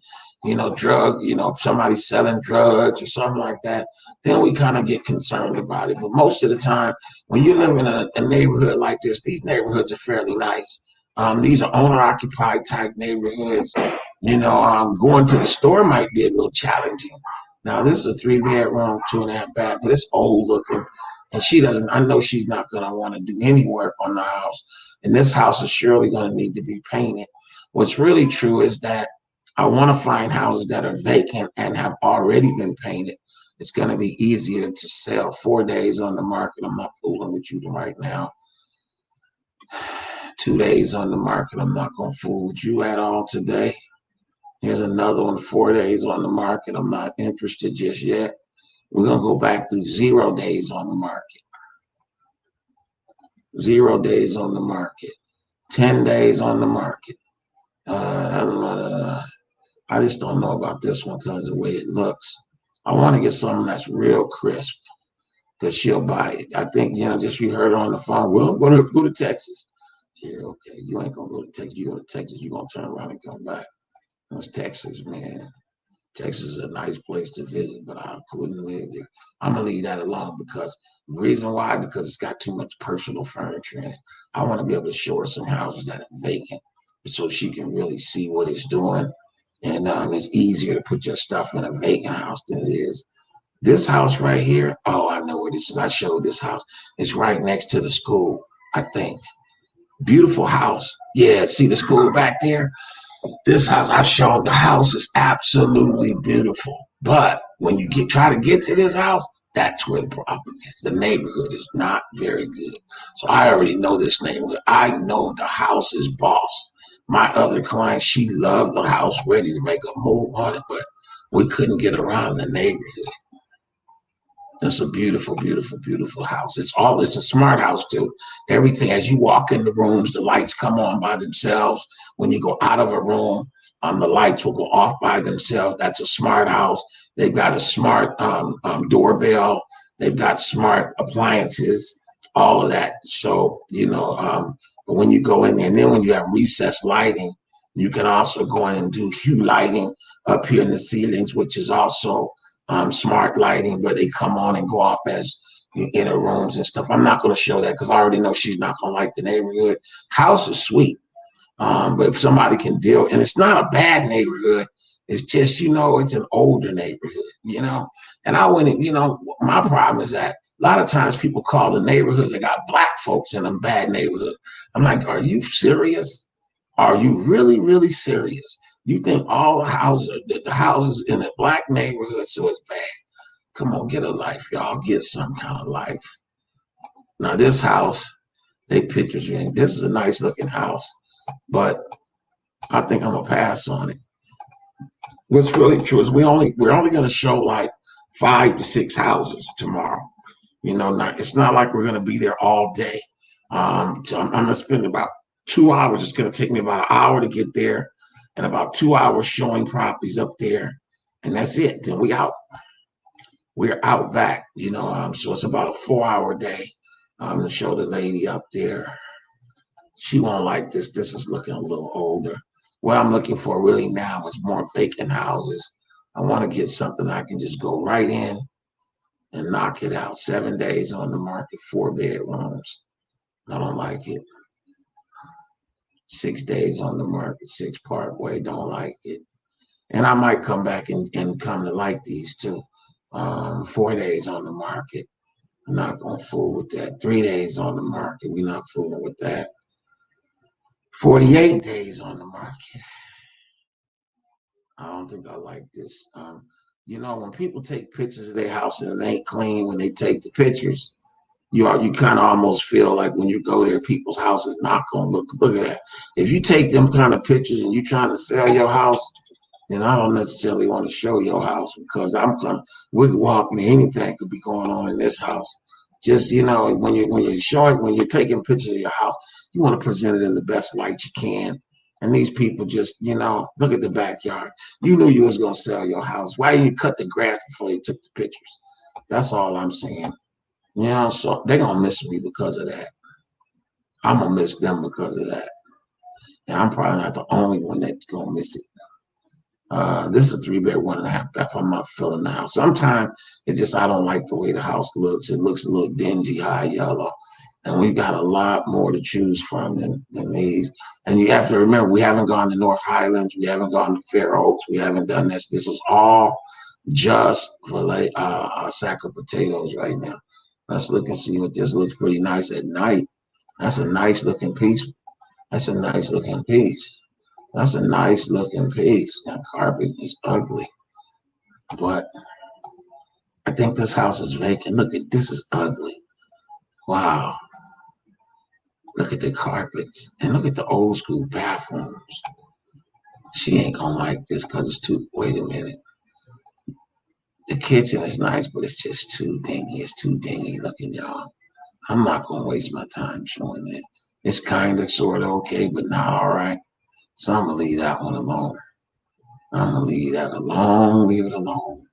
somebody selling drugs or something like that, then we kind of get concerned about it. But most of the time, when you live in a neighborhood like this, these neighborhoods are fairly nice. These are owner-occupied type neighborhoods. Going to the store might be a little challenging. Now, this is a 3-bedroom, 2.5 bath, but it's old looking. And I know she's not going to want to do any work on the house. And this house is surely going to need to be painted. What's really true is that I want to find houses that are vacant and have already been painted. It's going to be easier to sell. 4 days on the market. I'm not fooling with you right now. 2 days on the market. I'm not going to fool with you at all today. Here's another one, 4 days on the market. I'm not interested just yet. We're going to go back through 0 days on the market. 0 days on the market. 10 days on the market. I just don't know about this one because of the way it looks. I want to get something that's real crisp because she'll buy it. I think, just you heard her on the phone. Well, I'm going to go to Texas. Yeah, okay. You ain't going to go to Texas. You go to Texas, you're going to turn around and come back. That's Texas, man. Texas is a nice place to visit, but I couldn't live there. I'm gonna leave that alone because the reason why, because it's got too much personal furniture in it. I want to be able to show her some houses that are vacant so she can really see what it's doing. And it's easier to put your stuff in a vacant house than it is. This house right here, oh, I know where this is. I showed this house. It's right next to the school, I think. Beautiful house. Yeah, see the school back there? This house, I showed the house is absolutely beautiful. But when you try to get to this house, that's where the problem is. The neighborhood is not very good. So I already know this neighborhood. I know the house is boss. My other client, she loved the house, ready to make a move on it, but we couldn't get around the neighborhood. It's a beautiful, beautiful, beautiful house. It's a smart house too. Everything, as you walk in the rooms, the lights come on by themselves. When you go out of a room, the lights will go off by themselves. That's a smart house. They've got a smart doorbell. They've got smart appliances, all of that. So, when you go in there, and then when you have recessed lighting, you can also go in and do hue lighting up here in the ceilings, which is also smart lighting where they come on and go off as inner rooms and stuff. I'm not going to show that because I already know she's not going to like the neighborhood. House is sweet, but if somebody can deal, and it's not a bad neighborhood, it's just, it's an older neighborhood, and I wouldn't, my problem is that a lot of times people call the neighborhoods that got black folks in them bad neighborhoods. I'm like, are you serious? Are you really, really serious? You think all the houses in a black neighborhood, so it's bad? Come on, get a life, y'all. Get some kind of life. Now, this house, they pictures in. This is a nice looking house, but I think I'm gonna pass on it. What's really true is we're only gonna show like 5 to 6 houses tomorrow. It's not like we're gonna be there all day. So I'm gonna spend about 2 hours. It's gonna take me about an hour to get there, and about 2 hours showing properties up there, and that's it. Then we're out back. So it's about a 4-hour day. To show the lady up there. She won't like this. This is looking a little older. What I'm looking for really now is more vacant houses. I want to get something I can just go right in and knock it out. 7 days on the market, 4 bedrooms. I don't like it. 6 days on the market, 6 Parkway, don't like it. And I might come back and come to like these too. 4 days on the market. I'm not going to fool with that. 3 days on the market. We're not fooling with that. 48 days on the market. I don't think I like this. When people take pictures of their house and it ain't clean when they take the pictures, you kind of almost feel like when you go there, people's house is not going to look at that. If you take them kind of pictures and you're trying to sell your house, then I don't necessarily want to show your house because we could walk in, anything could be going on in this house. Just, when you're taking pictures of your house, you want to present it in the best light you can. And these people just, look at the backyard. You knew you was going to sell your house. Why didn't you cut the grass before you took the pictures? That's all I'm saying. So they're going to miss me because of that. I'm going to miss them because of that. And I'm probably not the only one that's going to miss it. This is a 3-bed, 1.5 bath. I'm not filling the house. Sometimes it's just I don't like the way the house looks. It looks a little dingy, high yellow. And we've got a lot more to choose from than these. And you have to remember, we haven't gone to North Highlands. We haven't gone to Fair Oaks. We haven't done this. This was all just for like a sack of potatoes right now. Let's look and see what this looks pretty nice at night. That's a nice looking piece. That's a nice looking piece. That's a nice looking piece. That carpet is ugly. But I think this house is vacant. Look at this is ugly. Wow. Look at the carpets. And look at the old school bathrooms. She ain't gonna like this because it's too, wait a minute. The kitchen is nice, but it's just too dingy. It's too dingy looking, y'all. I'm not gonna waste my time showing that. It's kind of sort of okay, but not all right. So I'm gonna leave that one alone. I'm gonna leave that alone. Leave it alone.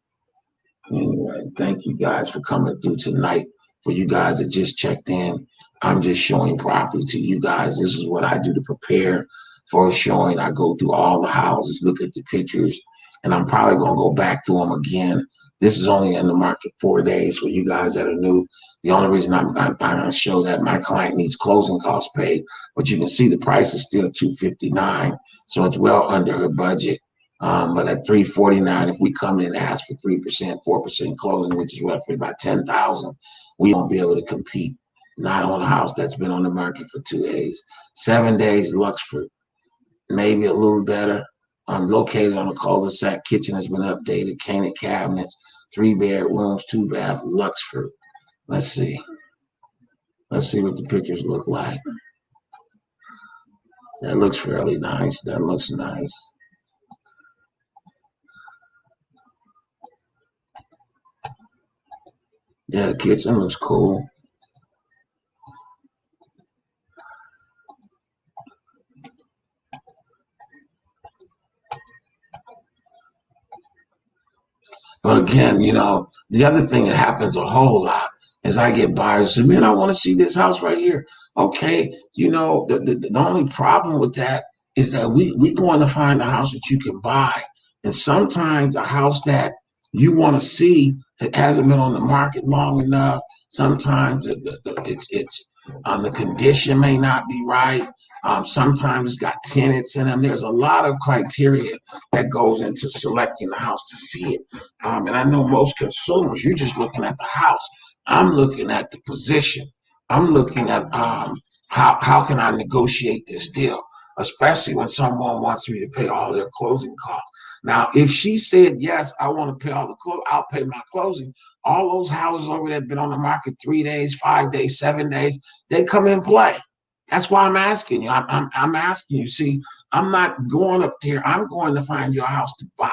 Anyway, thank you guys for coming through tonight. For you guys that just checked in, I'm just showing property to you guys. This is what I do to prepare for a showing. I go through all the houses, look at the pictures, and I'm probably going to go back to them again. This is only in the market 4 days for you guys that are new. The only reason I'm going to show that my client needs closing costs paid, but you can see the price is still $259, so it's well under her budget. But at $349, if we come in and ask for 3%, 4% closing, which is roughly about $10,000, we won't be able to compete. Not on a house that's been on the market for 2 days. 7 days, Luxford, maybe a little better. Located on a cul-de-sac, kitchen has been updated, painted cabinets, 3 bedrooms, 2 bath, Luxford. Let's see. Let's see what the pictures look like. That looks fairly nice. That looks nice. Yeah, the kitchen looks cool. But again, the other thing that happens a whole lot is I get buyers say, man, I want to see this house right here. Okay, the only problem with that is that we going to find a house that you can buy. And sometimes a house that you want to see that hasn't been on the market long enough. Sometimes the condition may not be right. Sometimes it's got tenants in them. There's a lot of criteria that goes into selecting the house to see it. And I know most consumers, you're just looking at the house. I'm looking at the position. I'm looking at how can I negotiate this deal, especially when someone wants me to pay all their closing costs. Now, if she said, yes, I want to pay all the I'll pay my closing. All those houses over there have been on the market 3 days, 5 days, 7 days, they come in play. That's why I'm asking you. I'm asking you. See, I'm not going up there. I'm going to find your house to buy.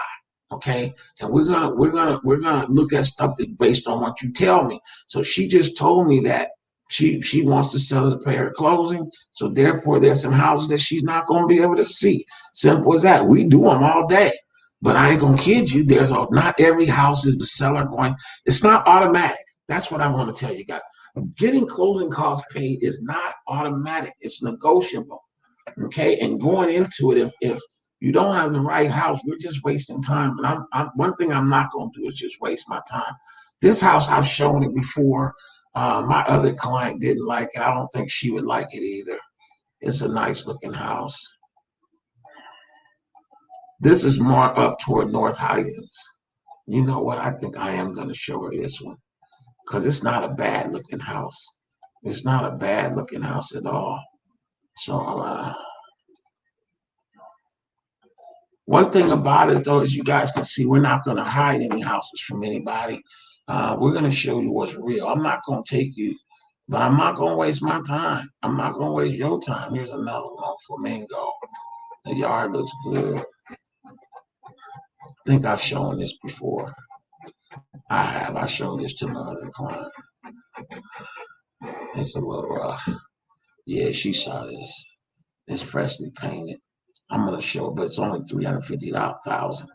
Okay, and we're gonna look at stuff based on what you tell me. So she just told me that she wants to sell it to pay her closing. So therefore, there's some houses that she's not going to be able to see. Simple as that. We do them all day. But I ain't gonna kid you. Not every house is the seller going. It's not automatic. That's what I want to tell you guys. Getting closing costs paid is not automatic. It's negotiable. Okay, and going into it, if you don't have the right house, we're just wasting time. And one thing I'm not going to do is just waste my time. This house, I've shown it before. My other client didn't like it. I don't think she would like it either. It's a nice looking house. This is more up toward North Highlands. You know what? I think I am going to show her this one because it's not a bad looking house. It's not a bad looking house at all. So, one thing about it, though, as you guys can see, we're not going to hide any houses from anybody. We're going to show you what's real. I'm not going to take you, but I'm not going to waste my time. I'm not going to waste your time. Here's another one, Flamingo. The yard looks good. I think I've shown this before. I have. I showed this to my other client. It's a little rough. Yeah, she saw this. It's freshly painted. I'm gonna show it, but it's only $350,000.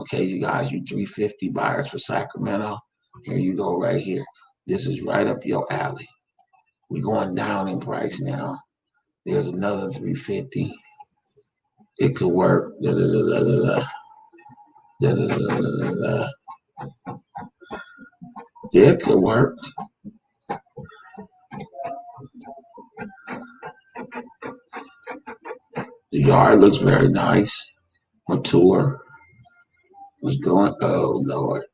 Okay, you guys, you 350 buyers for Sacramento. Here you go, right here. This is right up your alley. We're going down in price now. There's another 350. It could work. Da, da, da, da, da, da, da, da, da, da. Yeah, it could work. The yard looks very nice, mature. What's going? Oh Lord,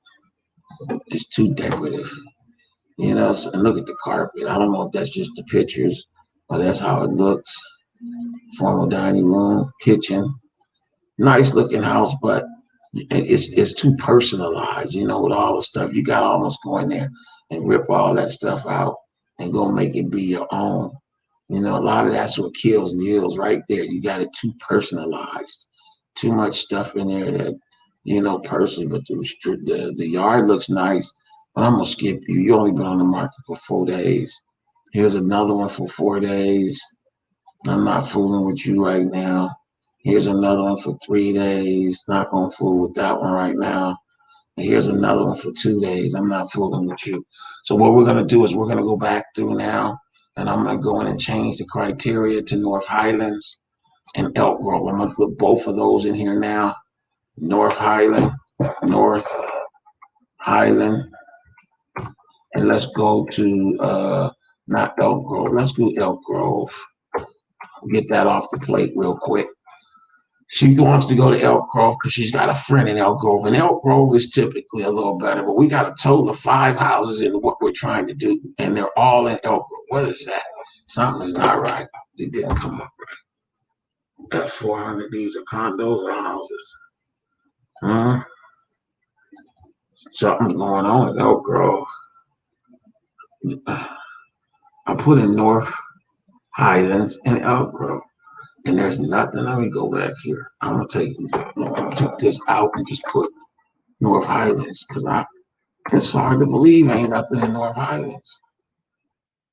it's too decorative. So, and look at the carpet. I don't know if that's just the pictures, but that's how it looks. Formal dining room, kitchen, nice looking house, but it's too personalized. With all the stuff, you got to almost go in there and rip all that stuff out and go make it be your own. A lot of that's what kills deals right there. You got it too personalized, too much stuff in there that personally. But the yard looks nice. But I'm gonna skip you. You only been on the market for 4 days. Here's another one for 4 days. I'm not fooling with you right now. Here's another one for 3 days. Not gonna fool with that one right now. And here's another one for 2 days. I'm not fooling with you. So what we're gonna do is we're gonna go back through now, and I'm gonna go in and change the criteria to North Highlands and Elk Grove. I'm gonna put both of those in here now. North Highland, North Highland, and let's go to not Elk Grove. Let's do Elk Grove. Get that off the plate real quick. She wants to go to Elk Grove because she's got a friend in Elk Grove, and Elk Grove is typically a little better. But we got a total of 5 houses in what we're trying to do, and they're all in Elk Grove. What is that? Something is not right. It didn't come up right. That's 400. These are condos or houses. Huh? Something's going on in Elk Grove. I put in North Highlands and Elk Grove, and there's nothing. Let me go back here. I'm gonna take this out and just put North Highlands because it's hard to believe ain't nothing in North Highlands.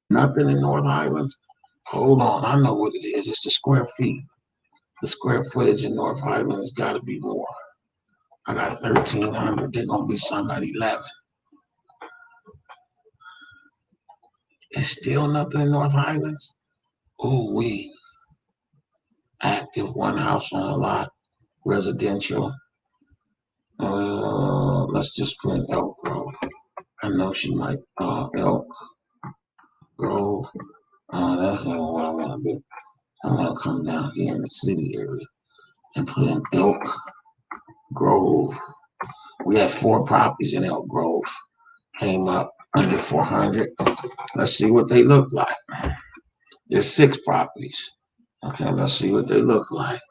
Nothing in North Highlands. Hold on, I know what it is. It's the square feet. The square footage in North Highlands has got to be more. I got 1,300. They're gonna be some at 11. It's still nothing in North Highlands. Ooh wee. Active, one house on a lot, residential. Let's just put in Elk Grove. I know she might. Elk Grove. That's not what I want to do. I'm gonna come down here in the city area and put in Elk Grove. We had 4 properties in Elk Grove. Came up under 400. Let's see what they look like. There's 6 properties. Okay, let's see what they look like.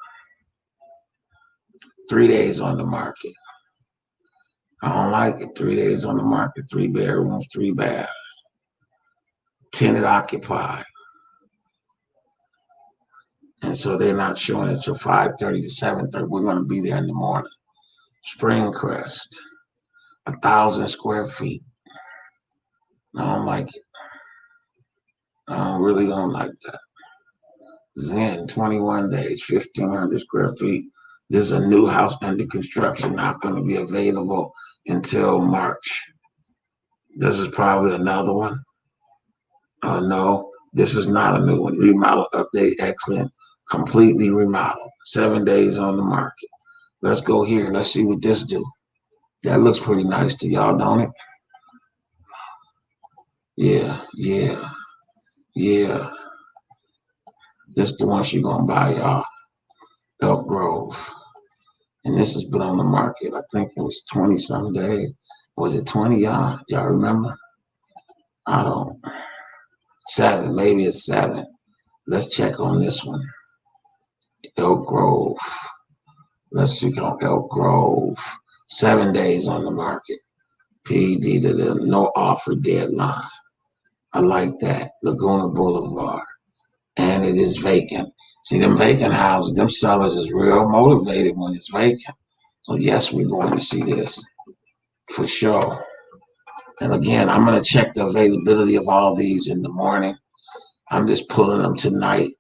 3 days on the market. I don't like it. 3 days on the market. 3 bedrooms, 3 baths. Tenant occupied. And so they're not showing it till 5:30 to 7:30. We're going to be there in the morning. Springcrest, 1,000 square feet. I don't like it. I really don't like that. Zen, 21 days, 1,500 square feet. This is a new house under construction, not going to be available until March. This is probably another one. No, this is not a new one. Remodel, update, excellent, completely remodeled. 7 days on the market. Let's go here. Let's see what this do. That looks pretty nice to y'all, don't it? Yeah. This the one she gonna buy, y'all. Elk Grove. And this has been on the market. I think it was 20 some days. Was it 20, y'all? Y'all remember? I don't. 7, maybe it's 7. Let's check on this one. Elk Grove. Let's see on Elk Grove. 7 days on the market. PD to the no offer deadline. I like that. Laguna Boulevard. And it is vacant. See, them vacant houses, them sellers is real motivated when it's vacant. So yes, we're going to see this for sure. And again, I'm going to check the availability of all these in the morning. I'm just pulling them tonight.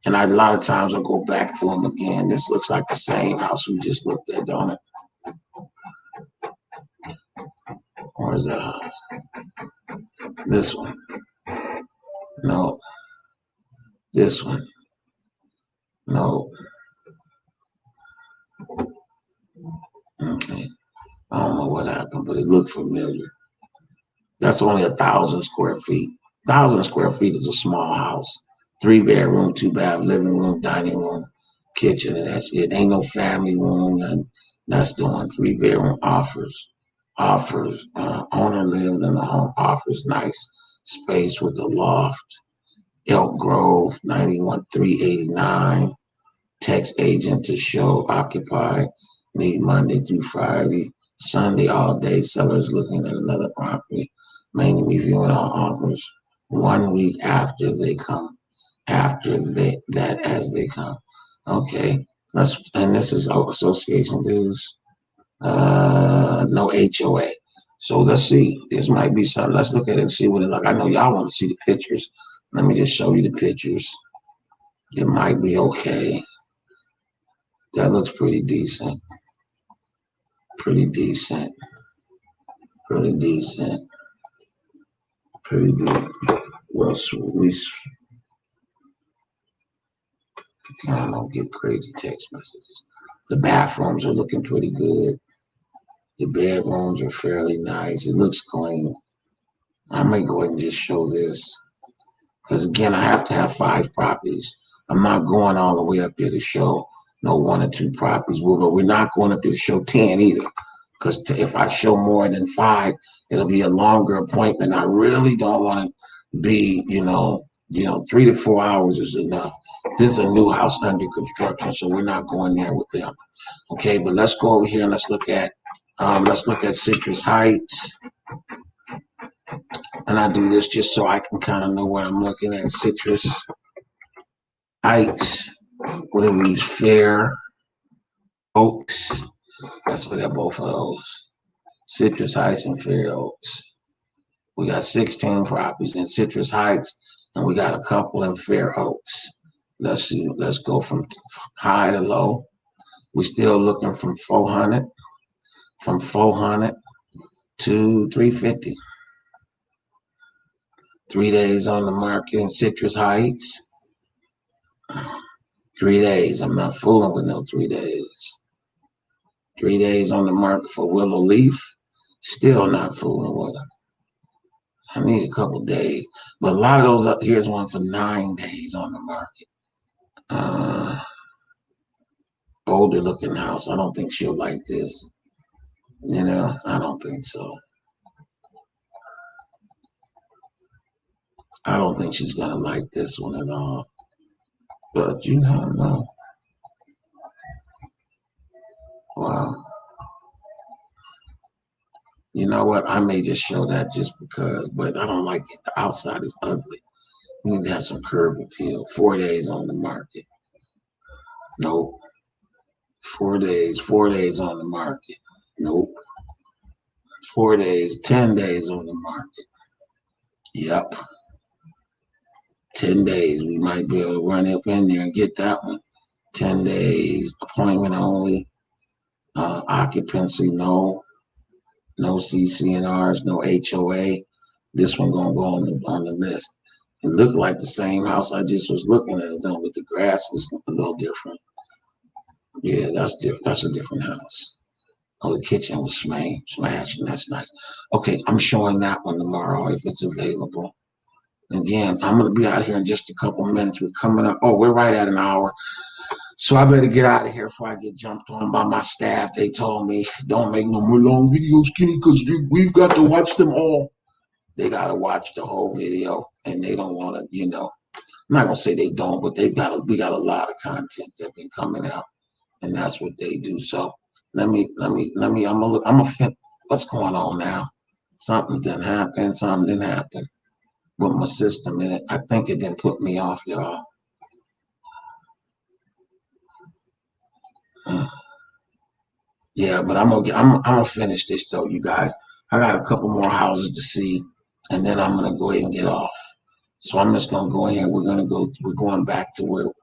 And a lot of times I'll go back through them again. This looks like the same house we just looked at, don't it? Where's that house? This one. No. This one. No. Okay. I don't know what happened, but it looked familiar. That's only 1,000 square feet. 1,000 square feet is a small house. 3 bedroom, 2 bath, living room, dining room, kitchen, and that's it. Ain't no family room, and that's doing 3 bedroom offers. Owner lived in the home, offers nice space with a loft. Elk Grove, 91,389. Text agent to show occupied. Need Monday through Friday. Sunday all day. Sellers looking at another property. Mainly reviewing our offers 1 week after they come. As they come. Okay. And this is association dues. No HOA. So let's see. This might be something. Let's look at it and see what it like. I know y'all want to see the pictures. Let me just show you the pictures. It might be okay. That looks pretty decent. Pretty decent. Pretty decent. Pretty decent. Well, we kind of don't get crazy text messages. The bathrooms are looking pretty good. The bedrooms are fairly nice. It looks clean. I may go ahead and just show this. Because again, I have to have 5 properties. I'm not going all the way up there to show no 1 or 2 properties. But we're not going up there to show 10 either. Because if I show more than 5, it'll be a longer appointment. I really don't want to be, 3 to 4 hours is enough. This is a new house under construction, so we're not going there with them. Okay, but let's go over here and let's look at Citrus Heights. And I do this just so I can kind of know what I'm looking at. Citrus Heights. What do we use? Fair Oaks. Let's look at both of those. Citrus Heights and Fair Oaks. We got 16 properties in Citrus Heights, and we got a couple in Fair Oaks. Let's see. Let's go from high to low. We're still looking from 400 to 350. 3 days on the market in Citrus Heights. 3 days. I'm not fooling with no 3 days. 3 days on the market for Willow Leaf. Still not fooling with them. I need a couple days. But a lot of those up here's one for 9 days on the market. Older looking house. I don't think she'll like this. I don't think so. I don't think she's gonna like this one at all. But you never know. Wow. You know what? I may just show that just because, but I don't like it. The outside is ugly. We need to have some curb appeal. 4 days on the market. Nope. 4 days. 4 days on the market. Nope. 4 days. 10 days on the market. Yep. 10 days. We might be able to run up in there and get that one. 10 days. Appointment only. Occupancy, no. No CC&Rs, no HOA. This one gonna go on the list. It looked like the same house I just was looking at, though, but the grass is a little different. Yeah, that's different. That's a different house. Oh, the kitchen was smashed, and that's nice. Okay, I'm showing that one tomorrow if it's available. Again, I'm gonna be out here in just a couple minutes. We're coming up. Oh, we're right at an hour. So I better get out of here before I get jumped on by my staff. They told me, don't make no more long videos, Kenny, because we've got to watch them all. They got to watch the whole video, and they don't want to, I'm not going to say they don't, but we got a lot of content that been coming out, and that's what they do. So I'm going to look, what's going on now? Something didn't happen with my system in it. I think it didn't put me off, y'all. Yeah, but I'm gonna finish this though, you guys. I got a couple more houses to see, and then I'm gonna go ahead and get off. So I'm just gonna go in here. We're going back to we're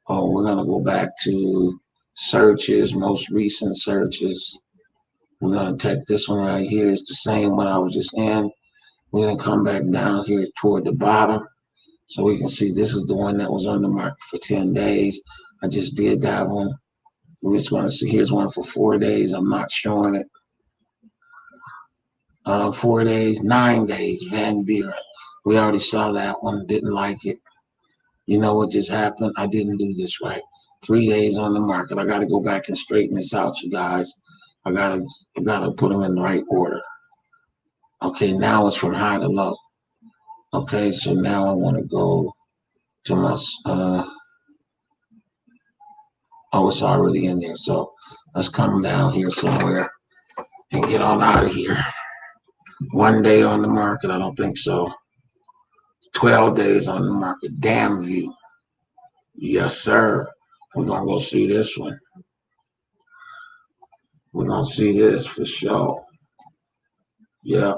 gonna go back to searches, most recent searches. We're gonna take this one right here. It's the same one I was just in. We're gonna come back down here toward the bottom so we can see this is the one that was on the market for 10 days. I just did that one. We're just going to see. Here's one for 4 days. I'm not showing it. 4 days, 9 days. Van Buren. We already saw that one. Didn't like it. You know what just happened? I didn't do this right. 3 days on the market. I got to go back and straighten this out, you guys. I gotta put them in the right order. Okay, now it's from high to low. Okay, so now I want to go to my. Oh, it's already in there. So let's come down here somewhere and get on out of here. 1 day on the market? I don't think so. 12 days on the market. Damn view. Yes, sir. We're going to go see this one. We're going to see this for sure. Yeah.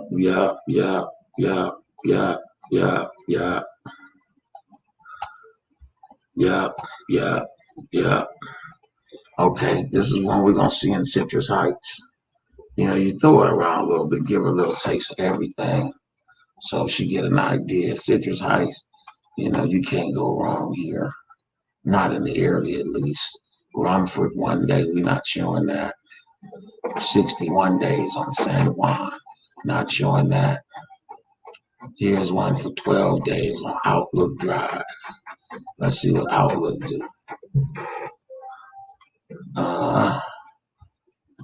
Yeah, yeah, yeah. Okay, this is one we're gonna see in Citrus Heights. You know, you throw it around a little bit, give her a little taste of everything, so she get an idea. Citrus Heights, you know, you can't go wrong here. Not in the area, at least. Rumford one day, we're not showing that. 61 days on San Juan, not showing that. Here's one for 12 days on Outlook Drive. Let's see what Outlook do. Uh,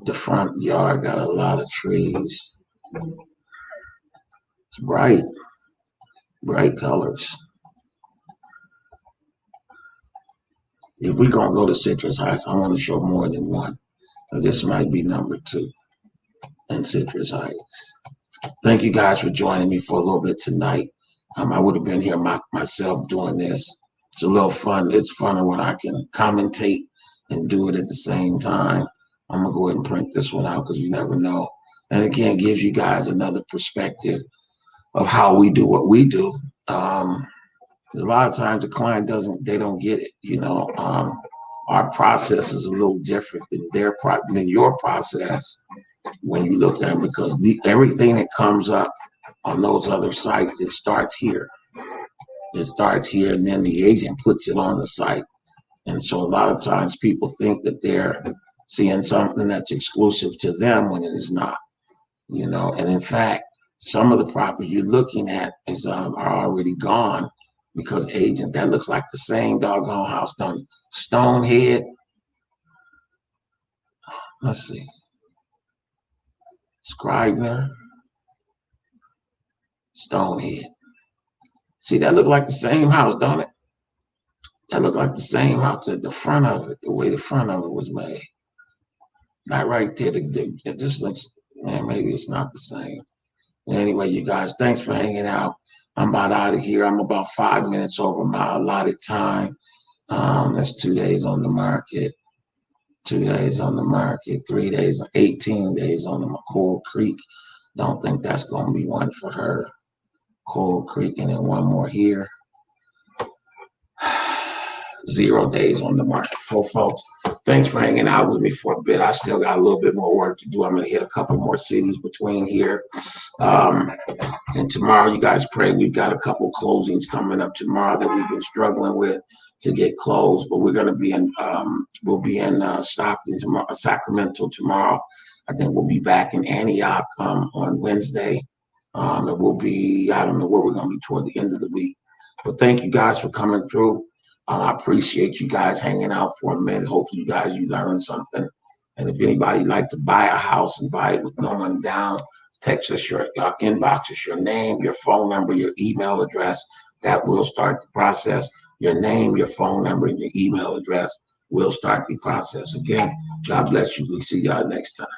the front yard got a lot of trees. It's bright, bright colors. If we're gonna go to Citrus Heights, I want to show more than one. So this might be number 2 in Citrus Heights. Thank you guys for joining me for a little bit tonight. I would have been here myself doing this. It's a little fun. It's funner when I can commentate and do it at the same time. I'm gonna go ahead and print this one out because you never know. And again, gives you guys another perspective of how we do what we do. A lot of times the client they don't get it. You know, our process is a little different than than your process when you look at it because everything that comes up on those other sites, it starts here. It starts here, and then the agent puts it on the site. And so a lot of times people think that they're seeing something that's exclusive to them when it is not. You know, and in fact, some of the properties you're looking at are already gone because agent that looks like the same doggone house, don't it? Stonehead. Let's see, Scribner, Stonehead. See, that look like the same house, don't it? That look like the same house. The front of it, the way the front of it was made. Not right there. It just looks. Man, maybe it's not the same. Anyway, you guys, thanks for hanging out. I'm about out of here. I'm about 5 minutes over my allotted time. That's 2 days on the market. 2 days on the market. 3 days, 18 days on the Coal Creek. Don't think that's going to be one for her. Coal Creek, and then one more here. 0 days on the market. So, folks, thanks for hanging out with me for a bit. I still got a little bit more work to do. I'm going to hit a couple more cities between here. And tomorrow, you guys pray. We've got a couple closings coming up tomorrow that we've been struggling with to get closed. But we're going to be in, we'll be in Stockton tomorrow, Sacramento tomorrow. I think we'll be back in Antioch on Wednesday. And we'll be, I don't know where we're going to be toward the end of the week. But thank you guys for coming through. I appreciate you guys hanging out for a minute. Hopefully you learned something. And if anybody like to buy a house and buy it with no one down, text us your inbox us your name, your phone number, your email address. That will start the process. Your name, your phone number, and your email address will start the process. Again, God bless you. We see y'all next time.